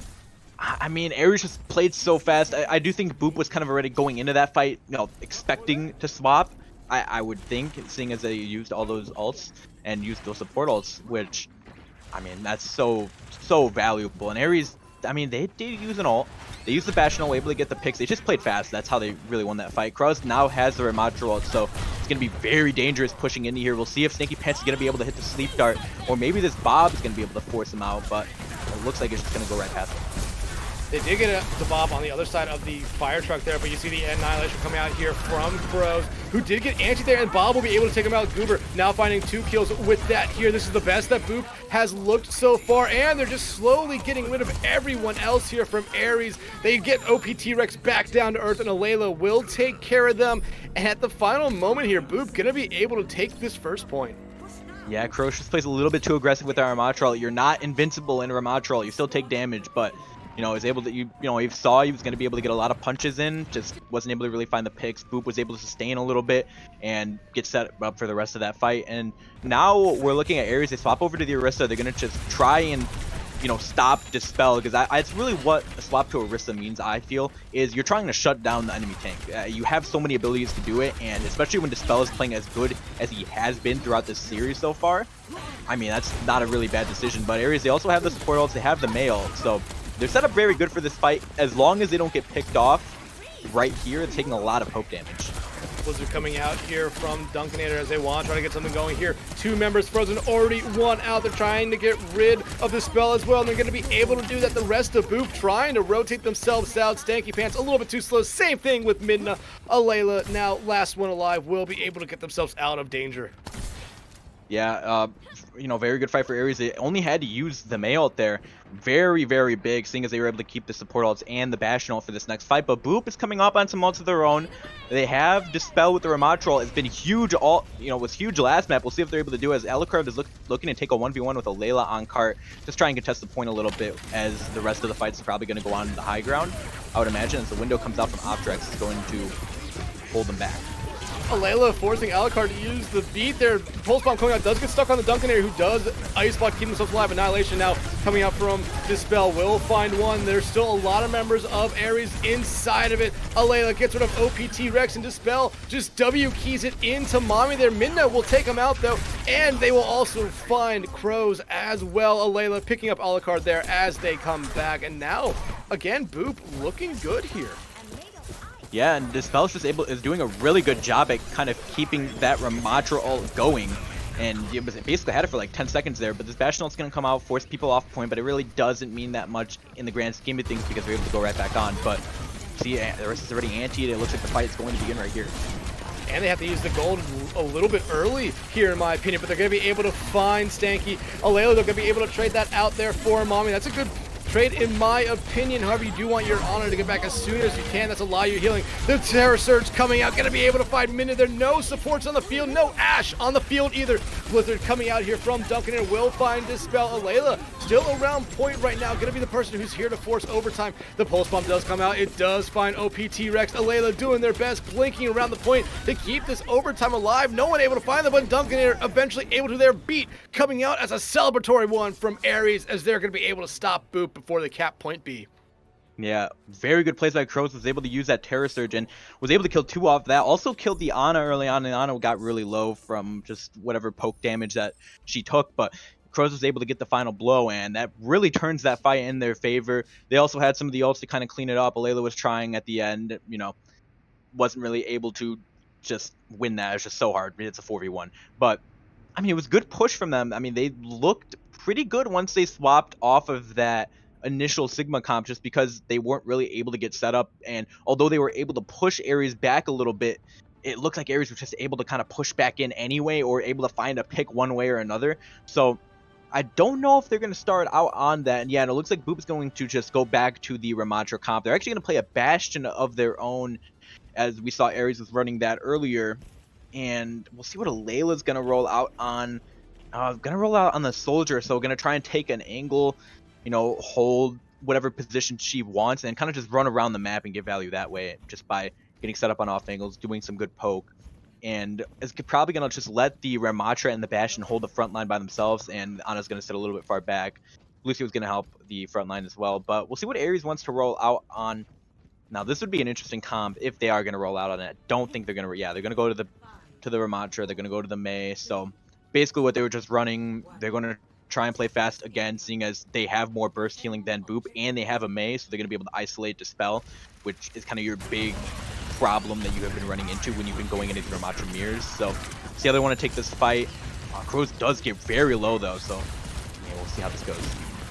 I mean, Ares just played so fast. I do think Boop was kind of already going into that fight, you know, expecting to swap. I would think, seeing as they used all those ults and used those support ults, which, I mean, that's so valuable. And Ares, I mean, they did use an ult. They used the Bastion ult, able to get the picks. They just played fast. That's how they really won that fight. Kruz now has the Ramattra ult, so it's going to be very dangerous pushing into here. We'll see if Snaky Pants is going to be able to hit the sleep dart, or maybe this Bob is going to be able to force him out, but it looks like it's just going to go right past him. They did get the Bob on the other side of the fire truck there, but you see the Annihilation coming out here from Crows, who did get anti there, and Bob will be able to take him out. Goober now finding 2 kills with that here. This is the best that Boop has looked so far, and they're just slowly getting rid of everyone else here from Ares. They get OPT Rex back down to earth, and Alayla will take care of them. And at the final moment here, Boop gonna be able to take this first point. Yeah, Crows just plays a little bit too aggressive with our Ramattra. You're not invincible in Ramattra. You still take damage, but you know, is able to, you know, he saw he was going to be able to get a lot of punches in, just wasn't able to really find the picks. Boop was able to sustain a little bit and get set up for the rest of that fight. And now we're looking at Ares. They swap over to the Orisa. They're going to just try and, you know, stop Dispel, because it's really what a swap to Orisa means, I feel, is you're trying to shut down the enemy tank. You have so many abilities to do it, and especially when Dispel is playing as good as he has been throughout this series so far, I mean, that's not a really bad decision. But Ares, they also have the support ults, they have the Mail, so they're set up very good for this fight, as long as they don't get picked off right here. They're taking a lot of poke damage. Blizzard coming out here from Dunkinator as they want to try to get something going here. 2 members frozen, already 1 out. They're trying to get rid of the spell as well, and they're going to be able to do that. The rest of Boop trying to rotate themselves out. Stanky Pants a little bit too slow. Same thing with Midna. Alayla, now last one alive, will be able to get themselves out of danger. Yeah, you know, very good fight for Ares. They only had to use the May ult there. Very, very big, seeing as they were able to keep the support ults and the Bastion ult for this next fight. But Boop is coming up on some ults of their own. They have Dispel with the Ramattra ult. It's been huge, was huge last map. We'll see if they're able to do it, as Alucard is looking to take a 1v1 with a Layla on cart. Just try and contest the point a little bit, as the rest of the fight is probably going to go on the high ground, I would imagine, as the window comes out from Optrex. Is going to hold them back. Alayla forcing Alucard to use the beat there. Pulse Bomb coming out, does get stuck on the Dunkinator, who does Ice Block, keep themselves alive. Annihilation now coming out from Dispel will find one. There's still a lot of members of Ares inside of it. Alayla gets rid of OPT Rex, and Dispel just W keys it into Mommy there. Midna will take him out though, and they will also find Crows as well. Alayla picking up Alucard there as they come back, and now again Boop looking good here. Yeah, and Dispel is doing a really good job at kind of keeping that Ramattra ult going. And it basically had it for like 10 seconds there, but this Bastion ult's going to come out, force people off point, but it really doesn't mean that much in the grand scheme of things, because they're able to go right back on. But see, the rest is already antied. It looks like the fight is going to begin right here. And they have to use the gold a little bit early here, in my opinion, but they're going to be able to find Stanky. Alayla, they're going to be able to trade that out there for Mommy. That's a good trade in my opinion. However, you do want your honor to get back as soon as you can. That's a lot of your healing. The Terror Surge coming out, gonna be able to find Minute. There are no supports on the field, no Ashe on the field either. Blizzard coming out here from Dunkinator will find Dispel. Alayla still around point right now, gonna be the person who's here to force overtime. The Pulse Bomb does come out, it does find OPT Rex. Alayla doing their best, blinking around the point to keep this overtime alive. No one able to find them, but Dunkinator eventually able to their beat, coming out as a celebratory one from Ares, as they're gonna be able to stop Boop before they cap point B. Yeah, very good plays by Crows. Was able to use that Terror Surge and was able to kill 2 off that. Also killed the Ana early on, and Ana got really low from just whatever poke damage that she took, but Crows was able to get the final blow, and that really turns that fight in their favor. They also had some of the ults to kind of clean it up. Alayla was trying at the end, you know, wasn't really able to just win that. It's just so hard. It's a 4v1. But, I mean, it was good push from them. I mean, they looked pretty good once they swapped off of that initial Sigma comp, just because they weren't really able to get set up. And although they were able to push Ares back a little bit, it looked like Ares was just able to kind of push back in anyway, or able to find a pick one way or another. So I don't know if they're going to start out on that. And yeah, and it looks like Boop is going to just go back to the Ramattra comp. They're actually going to play a Bastion of their own, as we saw Ares was running that earlier. And we'll see what Alayla's going to roll out on. Gonna roll out on the soldier, so gonna try and take an angle, hold whatever position she wants, and kind of just run around the map and get value that way, just by getting set up on off angles, doing some good poke. And is probably gonna just let the Ramatra and the Bastion hold the front line by themselves, and Ana's gonna sit a little bit far back. Lucio's gonna help the front line as well, but we'll see what Ares wants to roll out on. Now this would be an interesting comp if they are gonna roll out on it. I don't think they're gonna. Yeah, they're gonna go to the Ramatra. They're gonna go to the May. So basically, what they were just running, they're gonna try and play fast again, seeing as they have more burst healing than Boop, and they have a May, so they're gonna be able to isolate, dispel, which is kind of your big problem that you have been running into when you've been going into the Ramatra mirrors. So see how they want to take this fight. Crows does get very low though, so yeah, we'll see how this goes.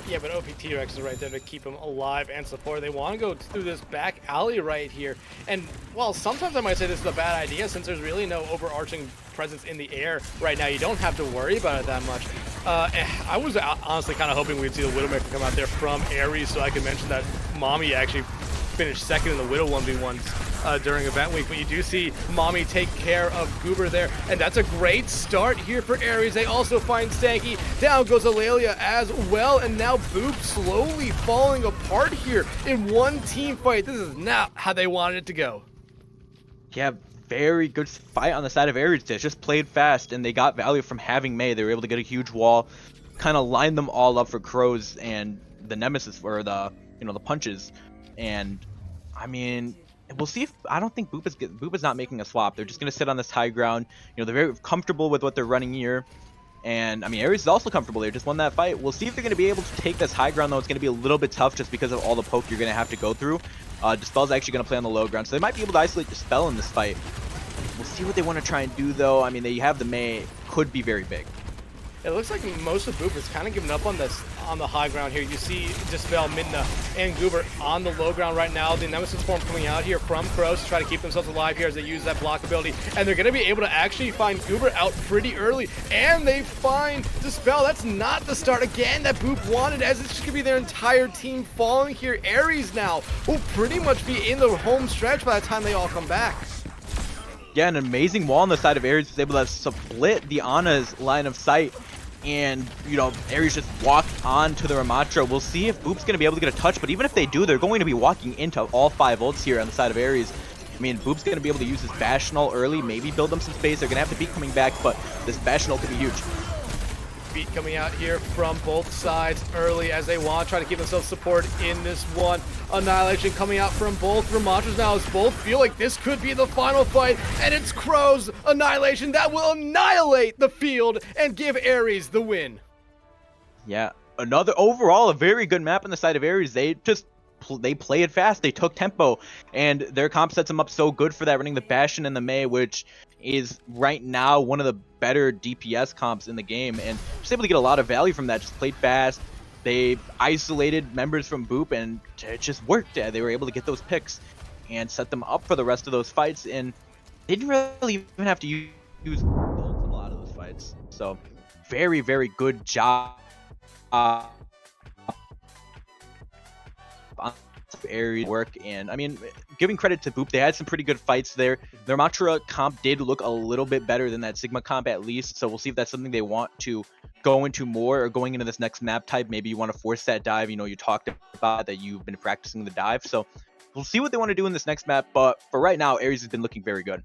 Yeah, but OPT-Rex is right there to keep him alive and support. They want to go through this back alley right here. And while sometimes I might say this is a bad idea, since there's really no overarching presence in the air right now, you don't have to worry about it that much. I was honestly kind of hoping we'd see the Widowmaker come out there from Ares, so I could mention that Mommy actually finished second in the Widow 1v1s during event week, but you do see Mommy take care of Goober there, and that's a great start here for Ares. They also find Stanky. Down goes Aurelia as well, and now Boop slowly falling apart here in one team fight. This is not how they wanted it to go. Yeah, very good fight on the side of Ares. They just played fast, and they got value from having May. They were able to get a huge wall, kind of line them all up for Crows and the Nemesis, or the the punches. And I mean, we'll see if I don't think Boop is not making a swap. They're just gonna sit on this high ground. They're very comfortable with what they're running here. And I mean, Ares is also comfortable. They just won that fight. We'll see if they're gonna be able to take this high ground though. It's gonna be a little bit tough just because of all the poke you're gonna have to go through. Dispel's actually gonna play on the low ground, so they might be able to isolate Dispel in this fight. We'll see what they want to try and do though. I mean, they have the May, could be very big. It looks like most of Boop is kind of giving up on this on the high ground here. You see Dispel, Midna, and Goober on the low ground right now. The Nemesis form coming out here from Crows to try to keep themselves alive here as they use that block ability. And they're going to be able to actually find Goober out pretty early. And they find Dispel. That's not the start again that Boop wanted, as it's just going to be their entire team falling here. Ares now will pretty much be in the home stretch by the time they all come back. Yeah, an amazing wall on the side of Ares is able to split the Ana's line of sight. And, Ares just walked on to the Ramatra. We'll see if Boop's going to be able to get a touch, but even if they do, they're going to be walking into all 5 ults here on the side of Ares. I mean, Boop's going to be able to use his Bastion ult early, maybe build them some space. They're going to have the beat coming back, but this Bastion ult could be huge. Beat coming out here from both sides early as they want to try to keep themselves support in this one. Annihilation coming out from both Ramatras now as both feel like this could be the final fight, and it's Crow's Annihilation that will annihilate the field and give Ares the win. Yeah, overall a very good map on the side of Ares. They play it fast, they took tempo, and their comp sets them up so good for that, running the Bastion and the May, which is right now one of the better DPS comps in the game, and just able to get a lot of value from that. Just played fast. They isolated members from Boop, and it just worked. They were able to get those picks and set them up for the rest of those fights, and they didn't really even have to use ults in a lot of those fights. So very, very good job on Ares work. And I mean, giving credit to Boop, they had some pretty good fights there. Their Matra comp did look a little bit better than that Sigma comp at least, so we'll see if that's something they want to go into more, or going into this next map type, maybe you want to force that dive. You talked about that you've been practicing the dive, so we'll see what they want to do in this next map. But for right now, Ares has been looking very good.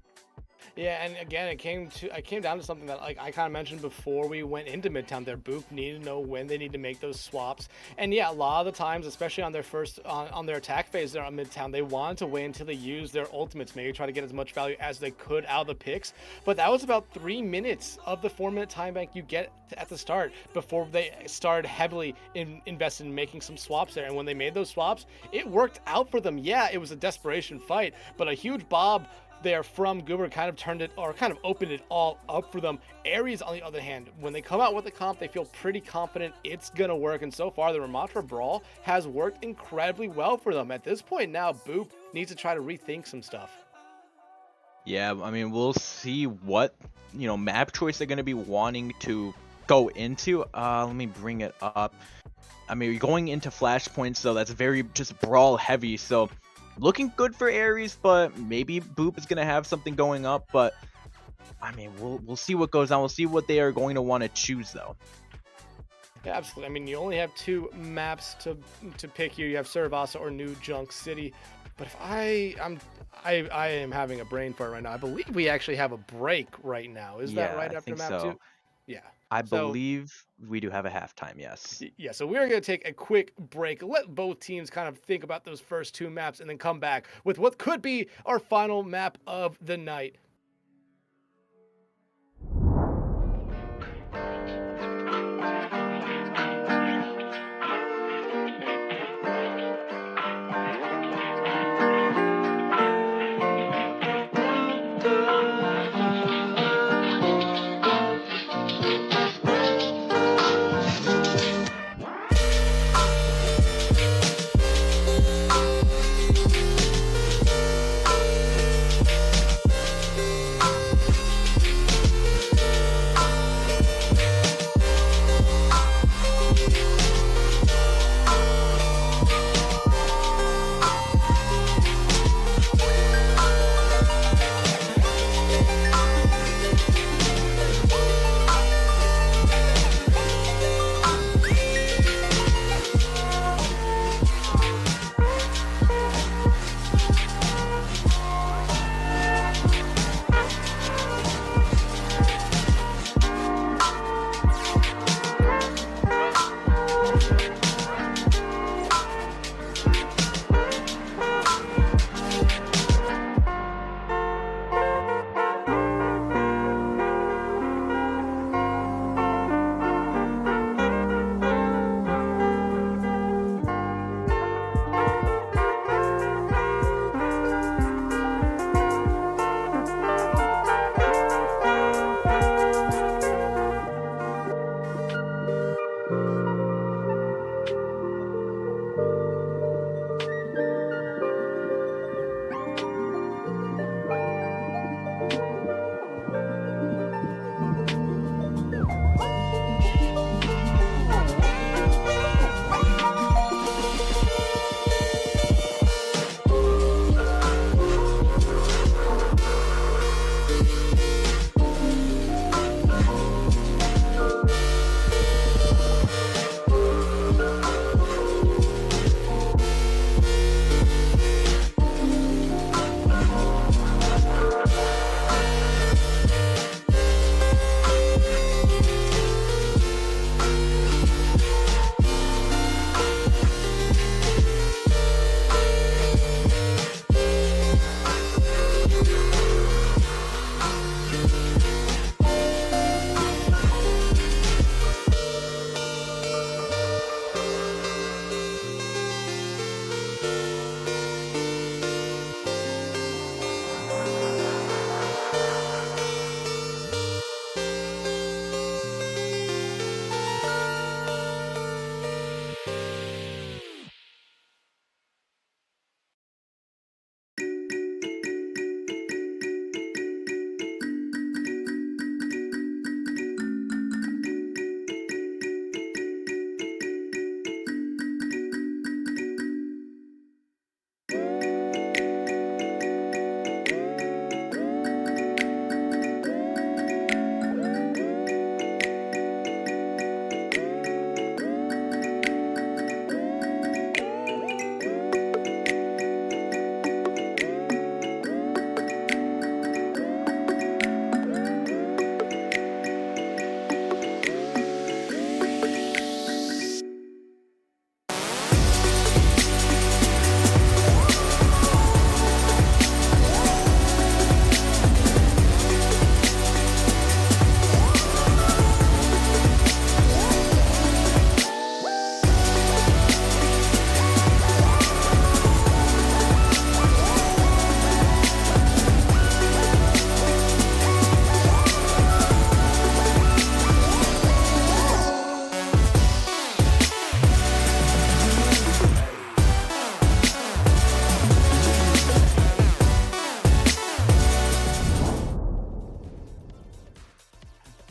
Yeah, and again, it came down to something that, like I kind of mentioned before we went into Midtown there. Boop needed to know when they need to make those swaps. And yeah, a lot of the times, especially on their on their attack phase there on Midtown, they wanted to wait until they used their ultimates, maybe try to get as much value as they could out of the picks. But that was about 3 minutes of the 4-minute time bank you get at the start before they started heavily invested in making some swaps there. And when they made those swaps, it worked out for them. Yeah, it was a desperation fight, but a huge bob there from Goober kind of opened it all up for them. Ares, on the other hand, when they come out with the comp, they feel pretty confident it's gonna work, and so far the Ramatra Brawl has worked incredibly well for them. At this point now, Boop needs to try to rethink some stuff. Yeah, I mean, we'll see what map choice they're gonna be wanting to go into. Let me bring it up. I mean, going into flashpoints, so that's very just brawl heavy, so looking good for Ares, but maybe Boop is going to have something going up. But I mean, we'll see what goes on. We'll see what they are going to want to choose, though. Yeah, absolutely. I mean, you only have 2 maps to pick here. You have Saravasa or New Junk City. But if I am having a brain fart right now. I believe we actually have a break right now. Is that right I after think map so. 2? Yeah. I So believe we do have a halftime, yes. yeah, so we're going to take a quick break, let both teams kind of think about those first 2 maps, and then come back with what could be our final map of the night.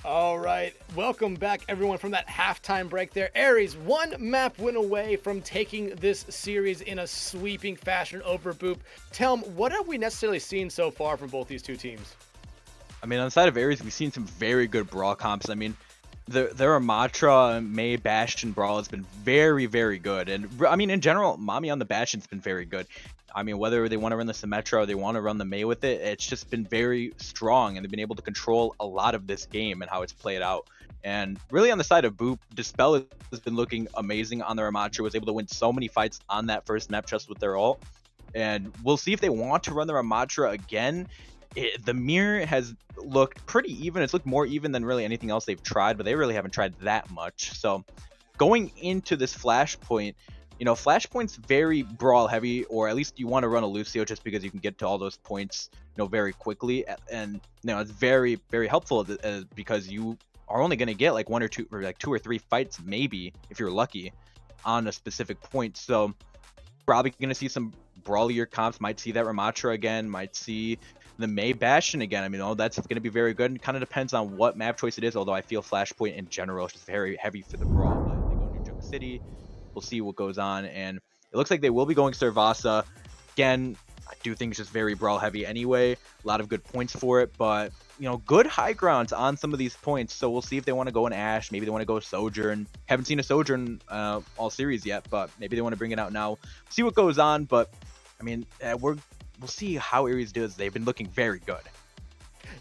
All right, welcome back everyone from that halftime break there. Aries, 1 map win away from taking this series in a sweeping fashion over Boop. Telm, what have we necessarily seen so far from both these 2 teams? I mean, on the side of Aries, we've seen some very good brawl comps. I mean, their Amatra, May, Bastion brawl has been very, very good. And I mean, in general, Mami on the Bastion's been very good. I mean, whether they want to run the Symmetra or they want to run the May with it, it's just been very strong, and they've been able to control a lot of this game and how it's played out. And really on the side of Boop, Dispel has been looking amazing on their Amatra, was able to win so many fights on that first map just with their ult. And we'll see if they want to run their Amatra again. The mirror has looked pretty even. It's looked more even than really anything else they've tried, but they really haven't tried that much. So going into this Flashpoint, you know, Flashpoint's very brawl heavy, or at least you want to run a Lucio just because you can get to all those points, you know, very quickly. And, you know, it's very, very helpful because you are only going to get like 1 or 2 or like 2 or 3 fights, maybe, if you're lucky, on a specific point. So probably going to see some brawlier comps, might see that Ramatra again, might see the May Bastion again. I mean, oh, that's going to be very good. It kind of depends on what map choice it is, although I feel Flashpoint in general is just very heavy for the brawl. But they go New Junk City. We'll see what goes on, and it looks like they will be going Servasa. Again, I do think it's just very brawl heavy anyway. A lot of good points for it, but, you know, good high grounds on some of these points. So we'll see if they want to go in Ashe. Maybe they want to go Sojourn. Haven't seen a Sojourn all series yet, but maybe they want to bring it out now. See what goes on, but I mean, we'll see how Aries does. They've been looking very good.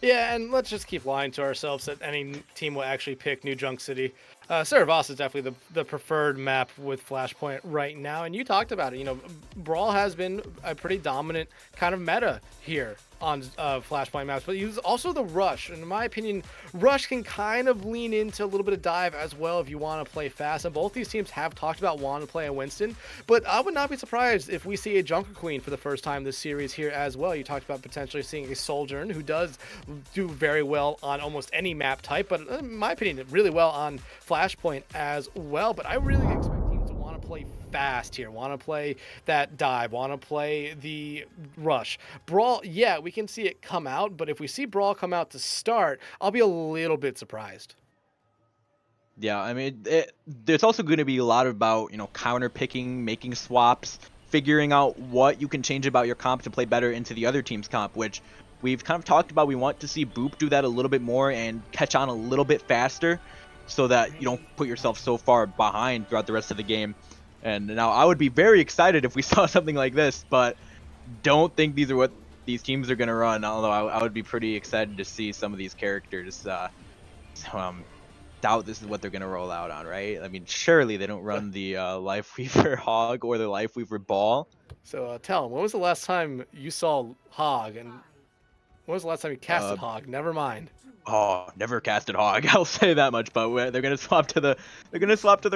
Yeah, and let's just keep lying to ourselves that any team will actually pick New Junk City. Saravas is definitely the preferred map with Flashpoint right now, and you talked about it. You know, Brawl has been a pretty dominant kind of meta here on Flashpoint maps, but use also the Rush. And in my opinion, Rush can kind of lean into a little bit of dive as well if you want to play fast. And both these teams have talked about wanting to play a Winston, but I would not be surprised if we see a Junker Queen for the first time this series here as well. You talked about potentially seeing a Sojourn, who does do very well on almost any map type, but in my opinion, really well on Flashpoint as well. But I really expect teams to want to play fast here, want to play that dive, want to play the Rush. Brawl, yeah, we can see it come out, but if we see Brawl come out to start, I'll be a little bit surprised. Yeah, I mean, there's also going to be a lot about, you know, counter picking, making swaps, figuring out what you can change about your comp to play better into the other team's comp, which we've kind of talked about. We want to see Boop do that a little bit more and catch on a little bit faster so that you don't put yourself so far behind throughout the rest of the game. And now I would be very excited if we saw something like this, but don't think these are what these teams are going to run, although I would be pretty excited to see some of these characters. Doubt this is what they're going to roll out on, right? I mean, surely they don't run the Lifeweaver Hog or the Lifeweaver Ball. So tell them, when was the last time you saw Hog, and when was the last time you casted Hog? Never mind. Oh, never casted Hog. I'll say that much. But they're gonna swap to the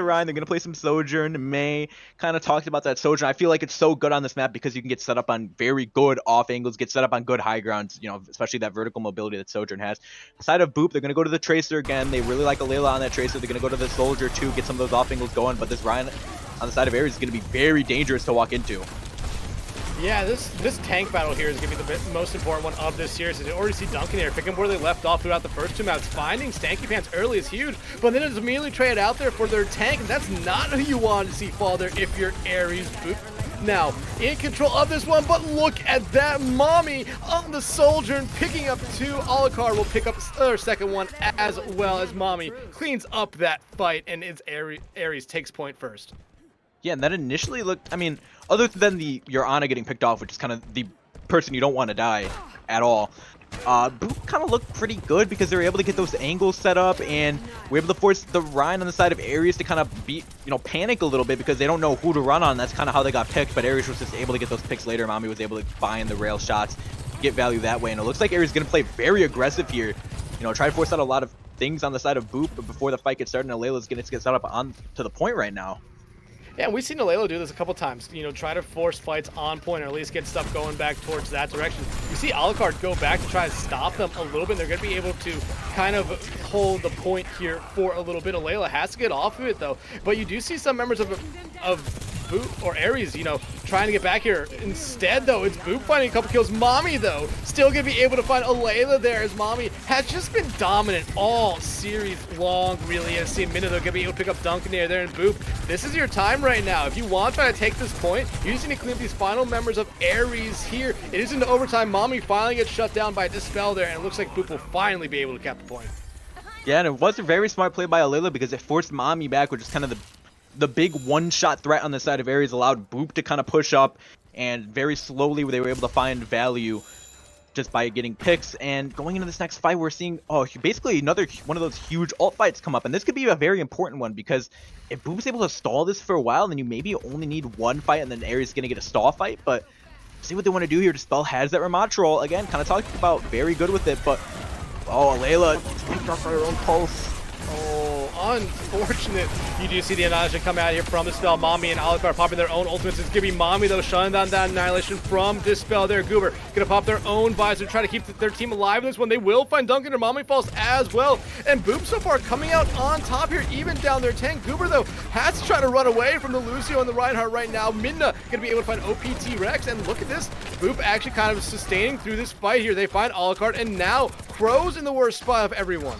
Rhine. They're gonna play some Sojourn. May kind of talked about that Sojourn. I feel like it's so good on this map because you can get set up on very good off angles, get set up on good high grounds. You know, especially that vertical mobility that Sojourn has. Side of Boop, they're gonna go to the Tracer again. They really like Alayla on that Tracer. They're gonna go to the Soldier too, get some of those off angles going. But this Rhine on the side of Ares is gonna be very dangerous to walk into. Yeah, this tank battle here is going to be the most important one of this series. You already see Duncan here picking where they left off throughout the first 2 maps. Finding Stanky Pants early is huge, but then it's immediately traded out there for their tank, and that's not who you want to see fall there if you're Ares. Boop. Now, in control of this one, but look at that Mommy on the Soldier and picking up 2. Alucard will pick up their second one as well as Mommy cleans up that fight, and it's Ares takes point first. Yeah, and that initially looked, I mean, other than your Ana getting picked off, which is kind of the person you don't want to die at all, Boop kind of looked pretty good because they were able to get those angles set up, and we're able to force the Rhine on the side of Ares to kind of be, you know, panic a little bit because they don't know who to run on. That's kind of how they got picked, but Ares was just able to get those picks later. Mami was able to find the rail shots, get value that way, and it looks like Ares is going to play very aggressive here. You know, try to force out a lot of things on the side of Boop, but before the fight gets started, Alayla's going to get set up on to the point right now. Yeah, we've seen Alayla do this a couple times. You know, try to force fights on point or at least get stuff going back towards that direction. You see Alucard go back to try to stop them a little bit. They're going to be able to kind of hold the point here for a little bit. Alayla has to get off of it, though. But you do see some members of Boop or Aries, you know, trying to get back here. Instead, though, it's Boop finding a couple kills. Mommy, though, still gonna be able to find Layla there, as Mommy has just been dominant all series long, really. As seen Minna, though, gonna be able to pick up Duncan there, and Boop. This is your time right now. If you want to try to take this point, you just need to clean up these final members of Aries here. It is into overtime. Mommy finally gets shut down by Dispel there, and it looks like Boop will finally be able to cap the point. Yeah, and it was a very smart play by Layla because it forced Mommy back, which is kind of the big one-shot threat on the side of Aries, allowed Boop to kind of push up, and very slowly they were able to find value just by getting picks. And going into this next fight, we're seeing basically another one of those huge ult fights come up, and this could be a very important one because if Boop's able to stall this for a while, then you maybe only need one fight, and then Aries is going to get a stall fight. But see what they want to do here. Dispel has that Ramattrol again, kind of talked about, very good with it, but Layla picked off her own pulse. Oh, unfortunate. You do see the Annihilation come out here from Dispel. Mommy and Alucard popping their own ultimates. It's gonna be Mommy, though, shutting down that Annihilation from Dispel there. Goober gonna pop their own visor, try to keep their team alive in this one. They will find Duncan, or Mommy falls as well. And Boop so far coming out on top here, even down their tank. Goober, though, has to try to run away from the Lucio and the Reinhardt right now. Minna gonna be able to find OPT Rex, and look at this. Boop actually kind of sustaining through this fight here. They find Alucard, and now Crow's in the worst spot of everyone.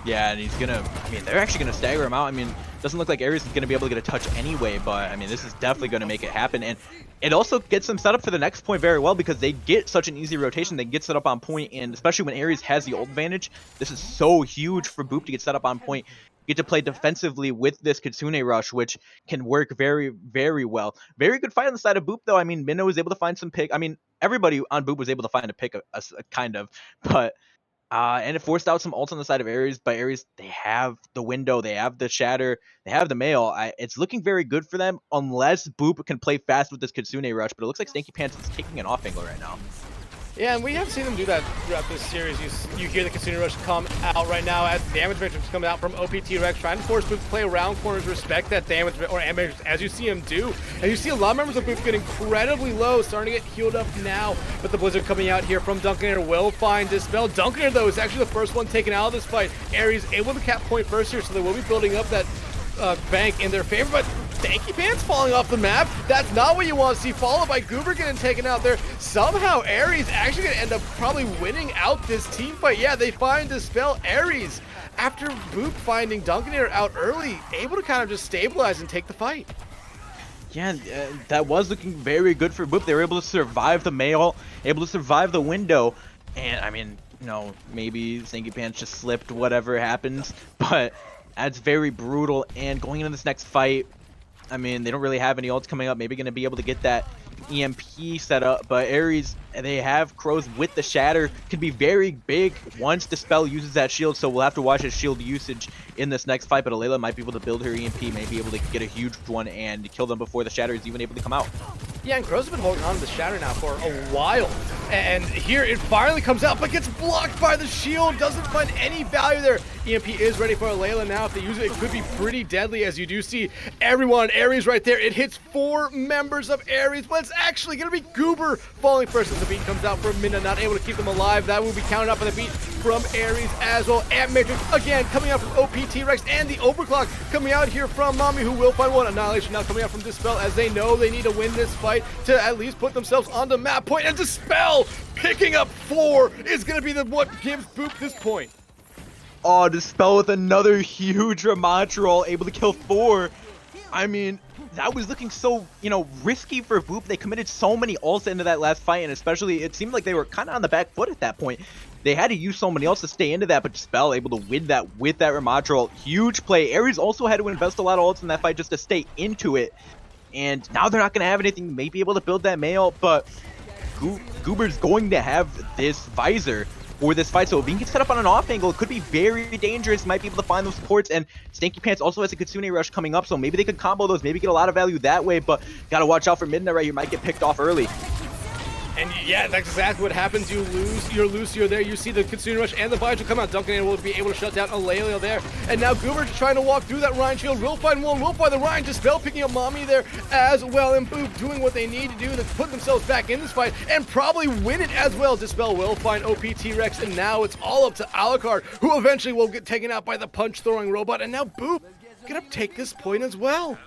Yeah, and he's gonna, I mean, they're actually gonna stagger him out. I mean, doesn't look like Aries is gonna be able to get a touch anyway, but I mean, this is definitely gonna make it happen. And it also gets them set up for the next point very well because they get such an easy rotation. They get set up on point, and especially when Aries has the ult advantage, this is so huge for Boop to get set up on point. Get to play defensively with this Kitsune rush, which can work very, very well. Very good fight on the side of Boop, though. I mean, Minna was able to find some pick. I mean, everybody on Boop was able to find a pick, kind of, but and it forced out some ults on the side of Aries. But Aries, they have the window, they have the shatter, they have the mail. It's looking very good for them unless Boop can play fast with this Kitsune rush. But it looks like Stanky Pants is kicking an off angle right now. Yeah, and we have seen them do that throughout this series. You hear the Kitsune Rush come out right now as damage matrix coming out from OPT Rex, trying to force Boop to play around corners, respect that damage or matrix as you see him do. And you see a lot of members of Boop get incredibly low, starting to get healed up now. But the Blizzard coming out here from Duncan will find Dispel. Duncan, though, is actually the first one taken out of this fight. Aries able to cap point first here, so they will be building up that bank in their favor, but Stanky Pants falling off the map. That's not what you want to see, followed by Goober getting taken out there. Somehow Aries actually gonna end up probably winning out this team fight. Yeah, they find Dispel. Aries, after Boop finding Duncan out early, able to kind of just stabilize and take the fight. Yeah, that was looking very good for Boop. They were able to survive the mail, able to survive the window, and I mean, you know, maybe Stanky Pants just slipped, whatever happens, but that's very brutal. And going into this next fight, I mean, they don't really have any ults coming up. Maybe going to be able to get that EMP set up. But Aries, they have Crows with the Shatter. Could be very big once Dispel uses that shield. So we'll have to watch his shield usage in this next fight. But Layla might be able to build her EMP, may be able to get a huge one and kill them before the Shatter is even able to come out. Yeah, and Crow's have been holding on to the Shatter now for a while. And here it finally comes out, but gets blocked by the shield. Doesn't find any value there. EMP is ready for Layla now. If they use it, it could be pretty deadly, as you do see everyone. Aries right there. It hits 4 members of Aries, but it's actually going to be Goober falling first as the beat comes out for Minna, not able to keep them alive. That will be counted up on the beat from Aries as well. Amp Matrix again coming out from OPT Rex, and the Overclock coming out here from Mommy, who will find one. Annihilation now coming out from Dispel, as they know they need to win this fight to at least put themselves on the map point. And Dispel picking up 4 is going to be what gives Boop this point. Oh, Dispel with another huge Ramattrol, able to kill 4. I mean, that was looking so, you know, risky for Boop. They committed so many ults into that last fight, and especially it seemed like they were kind of on the back foot at that point. They had to use so many ults to stay into that, but Dispel able to win that with that Ramattrol. Huge play. Aries also had to invest a lot of ults in that fight just to stay into it. And now they're not going to have anything, may be able to build that mail, but Goober's going to have this visor for this fight, so if he can get set up on an off angle, it could be very dangerous. Might be able to find those supports, and Stanky Pants also has a Kitsune Rush coming up, so maybe they could combo those, maybe get a lot of value that way, but gotta watch out for Midnight right here, might get picked off early. And yeah, that's exactly what happens. You lose your Lucio there. You see the Kitsune Rush and the Vigil come out. Duncan will be able to shut down Alaleo there. And now Goober trying to walk through that Ryan shield. Will find one, will find the Ryan. Dispel picking up Mommy there as well. And Boop doing what they need to do to put themselves back in this fight and probably win it as well. Dispel will find OPT Rex, and now it's all up to Alucard, who eventually will get taken out by the punch-throwing robot. And now Boop gonna take this point as well.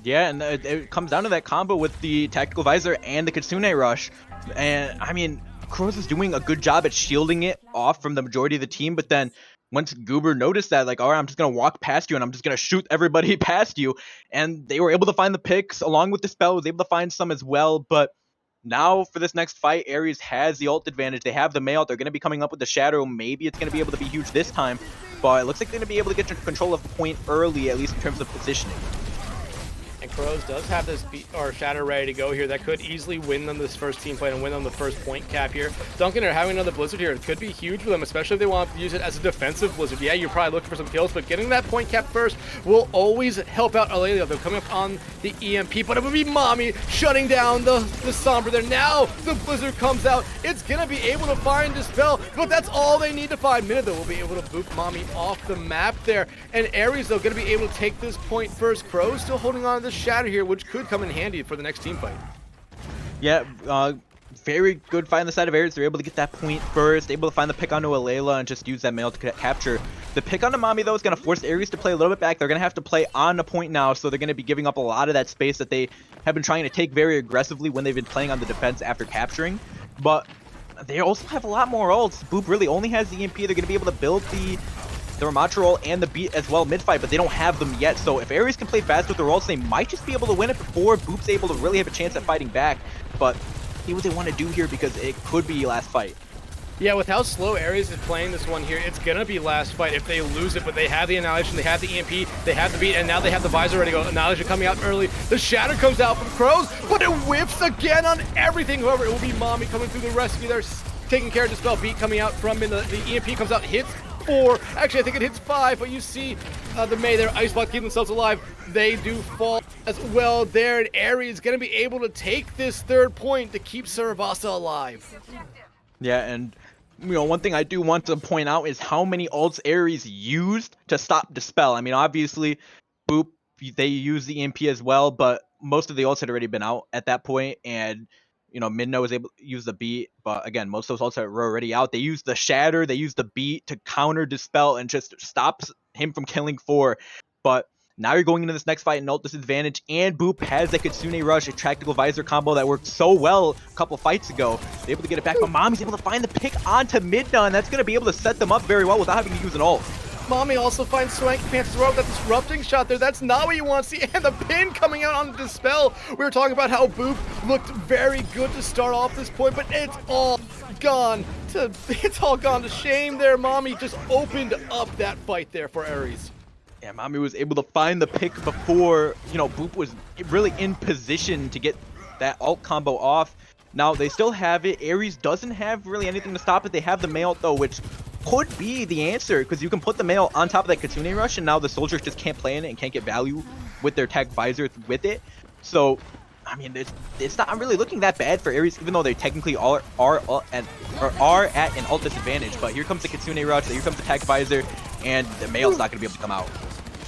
Yeah, and it comes down to that combo with the Tactical Visor and the Kitsune Rush. And, I mean, Crows is doing a good job at shielding it off from the majority of the team, but then once Goober noticed that, like, all right, I'm just going to walk past you and I'm just going to shoot everybody past you, and they were able to find the picks along with the spell, was able to find some as well, but now for this next fight, Ares has the ult advantage. They have the May ult. They're going to be coming up with the Shadow. Maybe it's going to be able to be huge this time, but it looks like they're going to be able to get control of the point early, at least in terms of positioning. And Crows does have this Shatter ready to go here. That could easily win them this first team fight and win them the first point cap here. Duncan are having another Blizzard here. It could be huge for them, especially if they want to use it as a defensive Blizzard. Yeah, you're probably looking for some kills, but getting that point cap first will always help out Aurelia. They're coming up on the EMP, but it would be Mommy shutting down the Sombra there. Now the Blizzard comes out. It's going to be able to find Dispel, but that's all they need to find. Minute, though, will be able to boop Mommy off the map there. And Ares, though, going to be able to take this point first. Crows still holding on to the Shatter here, which could come in handy for the next team fight. Yeah, very good fight on the side of Ares. They're able to get that point first, able to find the pick onto Alayla and just use that mail to capture. The pick onto Mommy, though, is going to force Ares to play a little bit back. They're going to have to play on the point now, so they're going to be giving up a lot of that space that they have been trying to take very aggressively when they've been playing on the defense after capturing. But they also have a lot more ults. Boop really only has the EMP. They're going to be able to build the Ramatra and the beat as well mid-fight, but they don't have them yet. So if Ares can play fast with their ults, they might just be able to win it before Boop's able to really have a chance at fighting back. But see what they want to do here, because it could be last fight. Yeah, with how slow Ares is playing this one here, it's going to be last fight if they lose it, but they have the Annihilation, they have the EMP, they have the beat, and now they have the Visor ready to go. Annihilation coming out early. The Shatter comes out from Crows, but it whips again on everything. However, it will be Mommy coming through the rescue there, taking care of Dispel. Beat coming out from the EMP comes out, hits 4. Actually, I think it hits 5, but you see the May there, Iceblock keep themselves alive. They do fall as well there, and Ares is going to be able to take this third point to keep Saravasa alive. Yeah, and you know, one thing I do want to point out is how many ults Ares used to stop Dispel. I mean, obviously, Boop, they use the EMP as well, but most of the ults had already been out at that point, and you know, Midna was able to use the beat, but again, most of those ults were already out. They used the Shatter, they used the beat to counter Dispel and just stops him from killing 4. But now you're going into this next fight in ult disadvantage, and Boop has that Kitsune Rush, a Tactical Visor combo that worked so well a couple fights ago. They're able to get it back, but Mommy's able to find the pick onto Midna, and that's going to be able to set them up very well without having to use an ult. Mommy also finds Swanky Pants as well. That disrupting shot there. That's not what you want to see. And the pin coming out on the Dispel. We were talking about how Boop looked very good to start off this point, but it's all gone to shame there. Mommy just opened up that fight there for Ares. Yeah, Mommy was able to find the pick before, you know, Boop was really in position to get that ult combo off. Now, they still have it. Ares doesn't have really anything to stop it. They have the May ult, though, which could be the answer, because you can put the May ult on top of that Kitsune Rush, and now the soldiers just can't play in it and can't get value with their Tech Visor with it. So, I mean, it's not really looking that bad for Ares, even though they technically are at an ult disadvantage. But here comes the Kitsune Rush, here comes the Tech Visor, and the May ult's not going to be able to come out.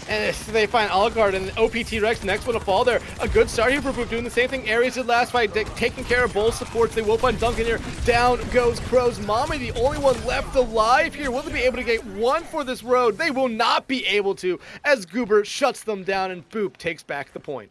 And they find Alucard and OPT Rex, next one to fall there. A good start here for Boop, doing the same thing Ares did last fight, taking care of both supports. They will find Duncan here. Down goes Crows. Mommy, the only one left alive here. Will they be able to get one for this road? They will not be able to, as Goober shuts them down and Boop takes back the point.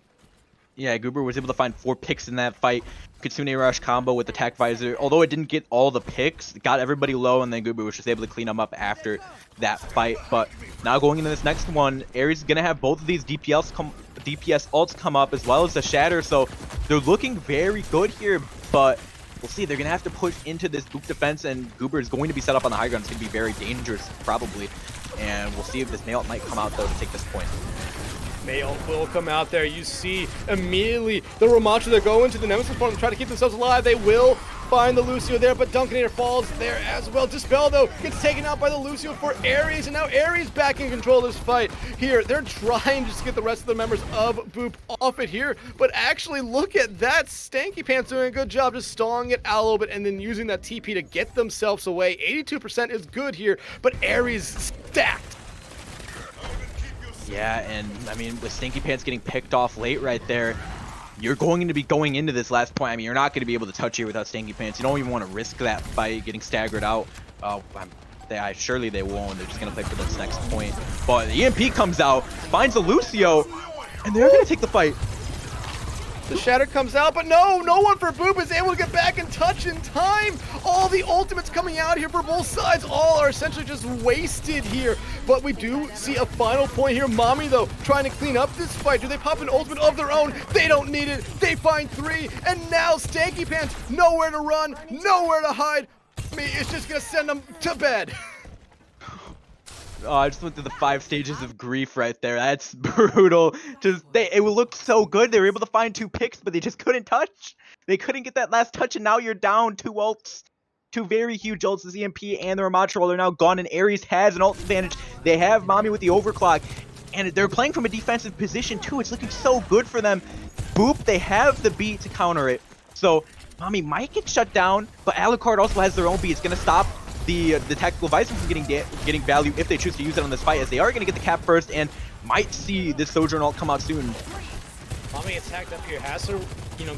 Yeah, Goober was able to find 4 picks in that fight. Kitsune Rush combo with the Attack Visor. Although it didn't get all the picks, it got everybody low, and then Goober was just able to clean them up after that fight. But now going into this next one, Ares is going to have both of these DPS ults come up, as well as the Shatter. So they're looking very good here, but we'll see. They're going to have to push into this Boop defense, and Goober is going to be set up on the high ground. It's going to be very dangerous, probably. And we'll see if this May ult might come out, though, to take this point. May ult will come out there. You see immediately the Ramatra that go into the Nemesis form to try to keep themselves alive. They will find the Lucio there, but Duncan falls there as well. Dispel, though, gets taken out by the Lucio for Ares, and now Ares back in control of this fight. Here, they're trying just to get the rest of the members of Boop off it here, but actually look at that. Stanky Pants doing a good job just stalling it out a little bit and then using that TP to get themselves away. 82% is good here, but Ares stacked. Yeah, and I mean, with Stinky Pants getting picked off late right there, you're going to be going into this last point. I mean, you're not going to be able to touch here without Stinky Pants. You don't even want to risk that fight getting staggered out. Surely they won't. They're just going to play for this next point. But the EMP comes out, finds the Lucio, and they're going to take the fight The shatter comes out, but no one for Boop is able to get back in touch in time. All the ultimates coming out here for both sides, all are essentially just wasted here. But we do see a final point here. Mommy, though, trying to clean up this fight. Do they pop an ultimate of their own? They don't need it. They find 3, and now Stanky Pants, nowhere to run, nowhere to hide. Me, it's just gonna send them to bed. Oh, I just went through the 5 stages of grief right there. That's brutal. It looked so good. They were able to find 2 picks, but they just couldn't touch. They couldn't get that last touch, and now you're down 2 ults. 2 very huge ults. The EMP and the Ramatra are now gone, and Ares has an ult advantage. They have Mommy with the overclock, and they're playing from a defensive position too. It's looking so good for them. Boop, they have the beat to counter it. So Mommy might get shut down, but Alucard also has their own beat. It's going to stop the tactical visor from getting value if they choose to use it on this fight, as they are going to get the cap first and might see this Sojourn ult come out soon. Mommy gets tagged up here, has to,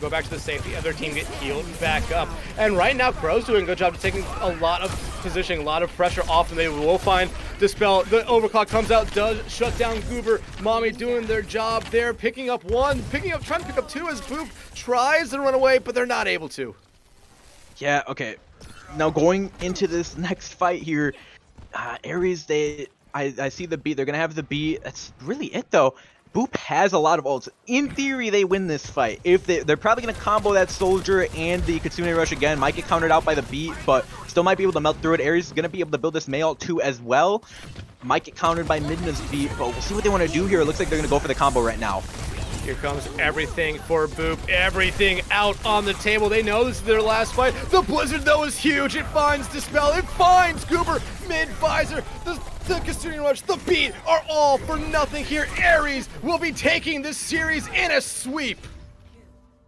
go back to the safety. Other team get healed back up. And right now, Crow's doing a good job of taking a lot of positioning, a lot of pressure off, and they will find Dispel. The overclock comes out, does shut down Goober. Mommy doing their job there, trying to pick up 2 as Boop tries to run away, but they're not able to. Yeah, okay. Now going into this next fight here, Ares, I see the beat. They're gonna have the beat. That's really it though. Boop has a lot of ults. In theory, they win this fight. If they're probably gonna combo that Soldier and the Kitsune Rush again. Might get countered out by the beat, but still might be able to melt through it. Ares is gonna be able to build this May ult too as well. Might get countered by Midna's beat, but we'll see what they want to do here. It looks like they're gonna go for the combo right now. Here comes everything for Boop. Everything out on the table. They know this is their last fight. The Blizzard, though, is huge. It finds Dispel. It finds Goober. Mid-visor. The Kitsune Rush, the beat are all for nothing here. Ares will be taking this series in a sweep.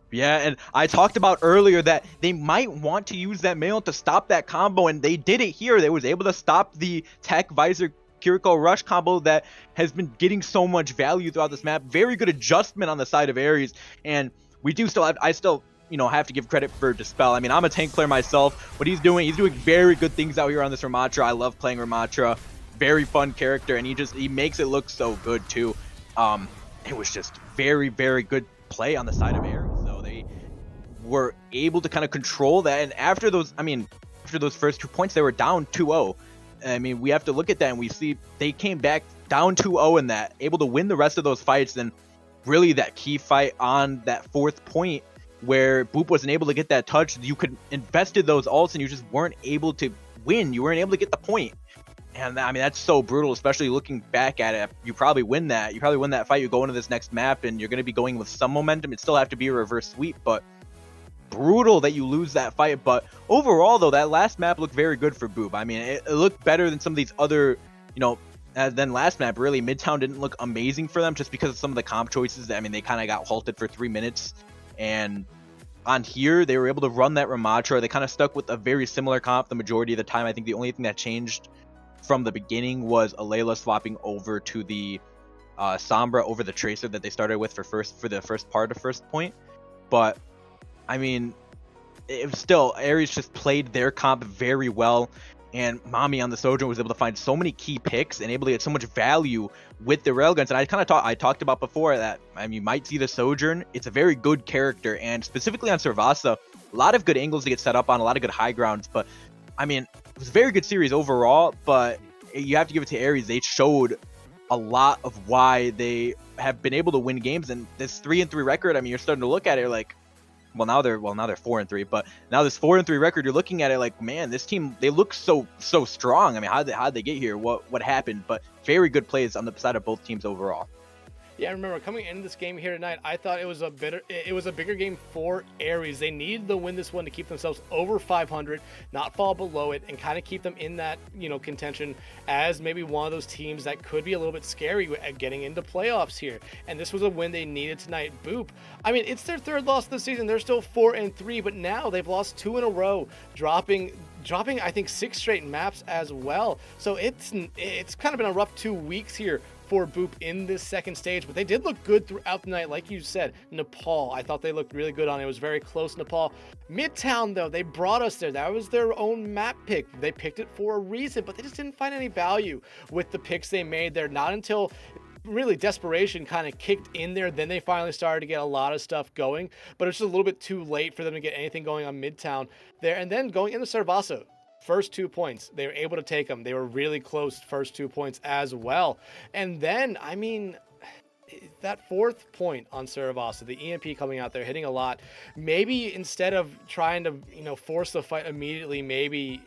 Yeah, and I talked about earlier that they might want to use that May ult to stop that combo, and they did it here. They was able to stop the Tech Visor Kiriko Rush combo that has been getting so much value throughout this map. Very good adjustment on the side of Ares, and I still have to give credit for Dispel. I mean, I'm a tank player myself. What he's doing very good things out here on this Ramatra. I love playing Ramatra. Very fun character, and he makes it look so good too. It was just very, very good play on the side of Ares. So they were able to kind of control that, and after those first 2 points, they were down 2-0. I mean, we have to look at that and we see they came back down 2-0 in that, able to win the rest of those fights. And really that key fight on that 4th point where Boop wasn't able to get that touch, you could invested those ults and you just weren't able to win. You weren't able to get the point. And I mean, that's so brutal, especially looking back at it. You probably win that. You probably win that fight. You go into this next map and you're going to be going with some momentum. It still have to be a reverse sweep, but brutal that you lose that fight. But overall though, that last map looked very good for Boop. I mean, it looked better than some of these other, than last map. Really, Midtown didn't look amazing for them just because of some of the comp choices. I mean, they kind of got halted for 3 minutes, and on here they were able to run that Ramatra. They kind of stuck with a very similar comp the majority of the time. I think the only thing that changed from the beginning was Alayla swapping over to the Sombra over the Tracer that they started with for the first part of first point. But I mean, it was still, Ares just played their comp very well, and Mommy on the Sojourn was able to find so many key picks and able to get so much value with the railguns. And I talked about before that, I mean, you might see the Sojourn. It's a very good character, and specifically on Servasa, a lot of good angles to get set up on, a lot of good high grounds. But I mean, it was a very good series overall, but you have to give it to Ares. They showed a lot of why they have been able to win games, and this 3-3 record, I mean, you're starting to look at it like, now they're 4-3, but now this 4-3 record, you're looking at it like, man, this team, they look so strong. I mean, how'd they get here? What happened? But very good plays on the side of both teams overall. Yeah, I remember coming into this game here tonight, I thought it was a bigger game for Ares. They needed to win this one to keep themselves over 500, not fall below it, and kind of keep them in that, contention as maybe one of those teams that could be a little bit scary at getting into playoffs here. And this was a win they needed tonight. Boop, I mean, it's their 3rd loss of the season. They're still 4-3, but now they've lost 2 in a row, dropping I think 6 straight maps as well. So it's kind of been a rough 2 weeks here for Boop in this second stage, but they did look good throughout the night. Like you said, Nepal, I thought they looked really good on it. It was very close, Nepal. Midtown, though, they brought us there. That was their own map pick. They picked it for a reason, but they just didn't find any value with the picks they made there. Not until really desperation kind of kicked in there. Then they finally started to get a lot of stuff going, but it's just a little bit too late for them to get anything going on Midtown there. And then going into Cervasa, first 2 points, they were able to take them. They were really close first 2 points as well. And then, I mean, that fourth point on Cervasa, the EMP coming out there, hitting a lot. Maybe instead of trying to, force the fight immediately, maybe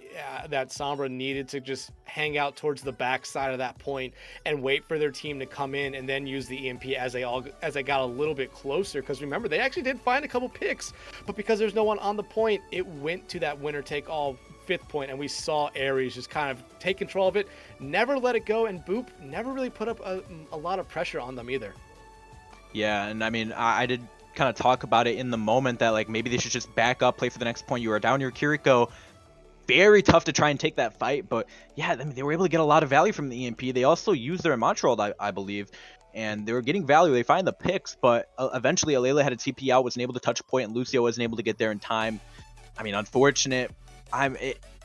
that Sombra needed to just hang out towards the back side of that point and wait for their team to come in and then use the EMP as they got a little bit closer. Because remember, they actually did find a couple picks, but because there's no one on the point, it went to that winner take all fifth point, and we saw Aries just kind of take control of it, never let it go, and Boop never really put up a lot of pressure on them either. Yeah, and I mean, I did kind of talk about it in the moment that like maybe they should just back up, play for the next point. You are down your Kiriko. Very tough to try and take that fight, but yeah, I mean, they were able to get a lot of value from the EMP. They also used their Montreal, I believe, and they were getting value. They find the picks, but eventually Alayla had a TP out, wasn't able to touch a point, and Lucio wasn't able to get there in time. I mean, unfortunate.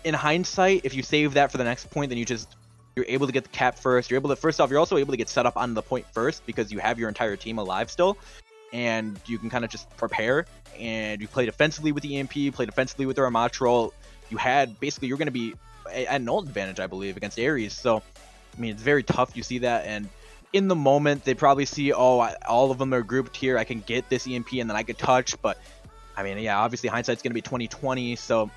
In hindsight, if you save that for the next point, then you're able to get the cap first. You're able to, first off, you're also able to get set up on the point first because you have your entire team alive still, and you can kind of just prepare. And you play defensively with the EMP, play defensively with the Armatrol. You had basically, you're going to be at an ult advantage, I believe, against Aries. So, I mean, it's very tough. You see that, and in the moment, they probably see, oh, all of them are grouped here. I can get this EMP and then I could touch. But I mean, yeah, obviously hindsight's going to be 20/20. So.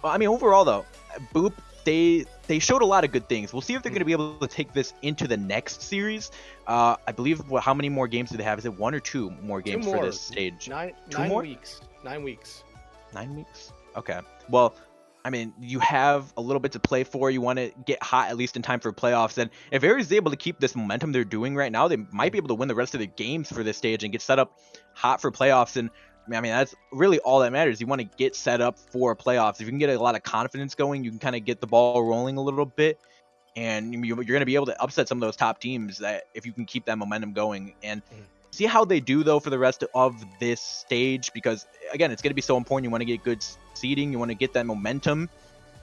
Well, I mean, overall, though, Boop, they showed a lot of good things. We'll see if they're going to be able to take this into the next series. I believe, how many more games do they have? Is it 1 or 2 more games for this stage? Nine more? weeks. 9 weeks. 9 weeks? Okay. Well, I mean, you have a little bit to play for. You want to get hot at least in time for playoffs. And if Aries is able to keep this momentum they're doing right now, they might be able to win the rest of the games for this stage and get set up hot for playoffs. And I mean, that's really all that matters. You want to get set up for playoffs. If you can get a lot of confidence going, you can kind of get the ball rolling a little bit, and you're going to be able to upset some of those top teams that if you can keep that momentum going. And see how they do, though, for the rest of this stage, because, again, it's going to be so important. You want to get good seeding. You want to get that momentum,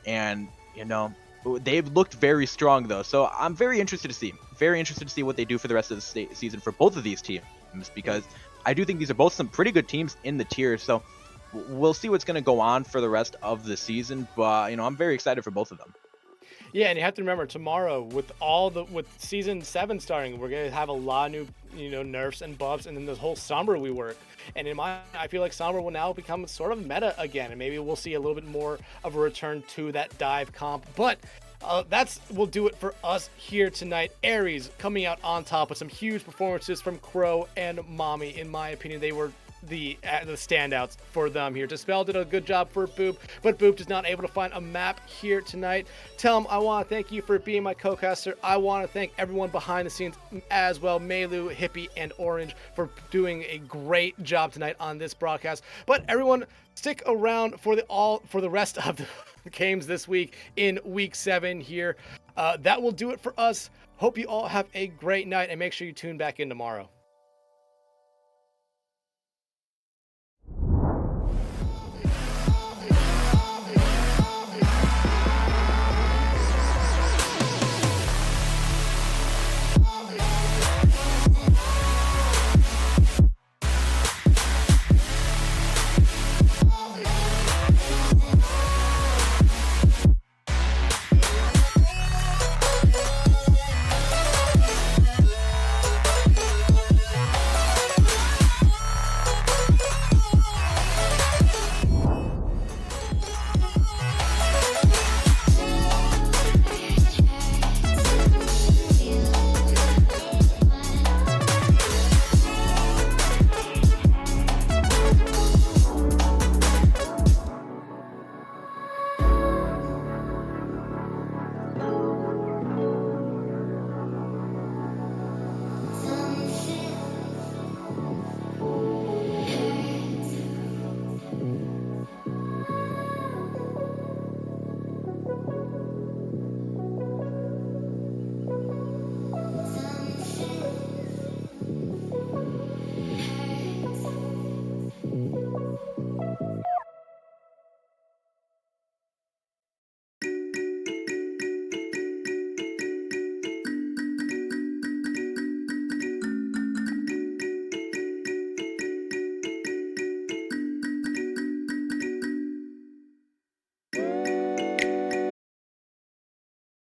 and, they've looked very strong, though. So I'm very interested to see what they do for the rest of the season for both of these teams, because I do think these are both some pretty good teams in the tier, so we'll see what's going to go on for the rest of the season, but, I'm very excited for both of them. Yeah, and you have to remember, tomorrow, with Season 7 starting, we're going to have a lot of new, nerfs and buffs, and then this whole Sombra rework. And I feel like Sombra will now become sort of meta again, and maybe we'll see a little bit more of a return to that dive comp, but will do it for us here tonight. Aries coming out on top with some huge performances from Crow and Mommy. In my opinion, they were the standouts for them here. Dispel did a good job for Boop, but Boop is not able to find a map here tonight. Telm, I want to thank you for being my co-caster. I want to thank everyone behind the scenes as well, MayLu, Hippy, and Orange, for doing a great job tonight on this broadcast. But everyone, stick around for the rest of the games this week in week 7 here. That will do it for us. Hope you all have a great night, and make sure you tune back in tomorrow.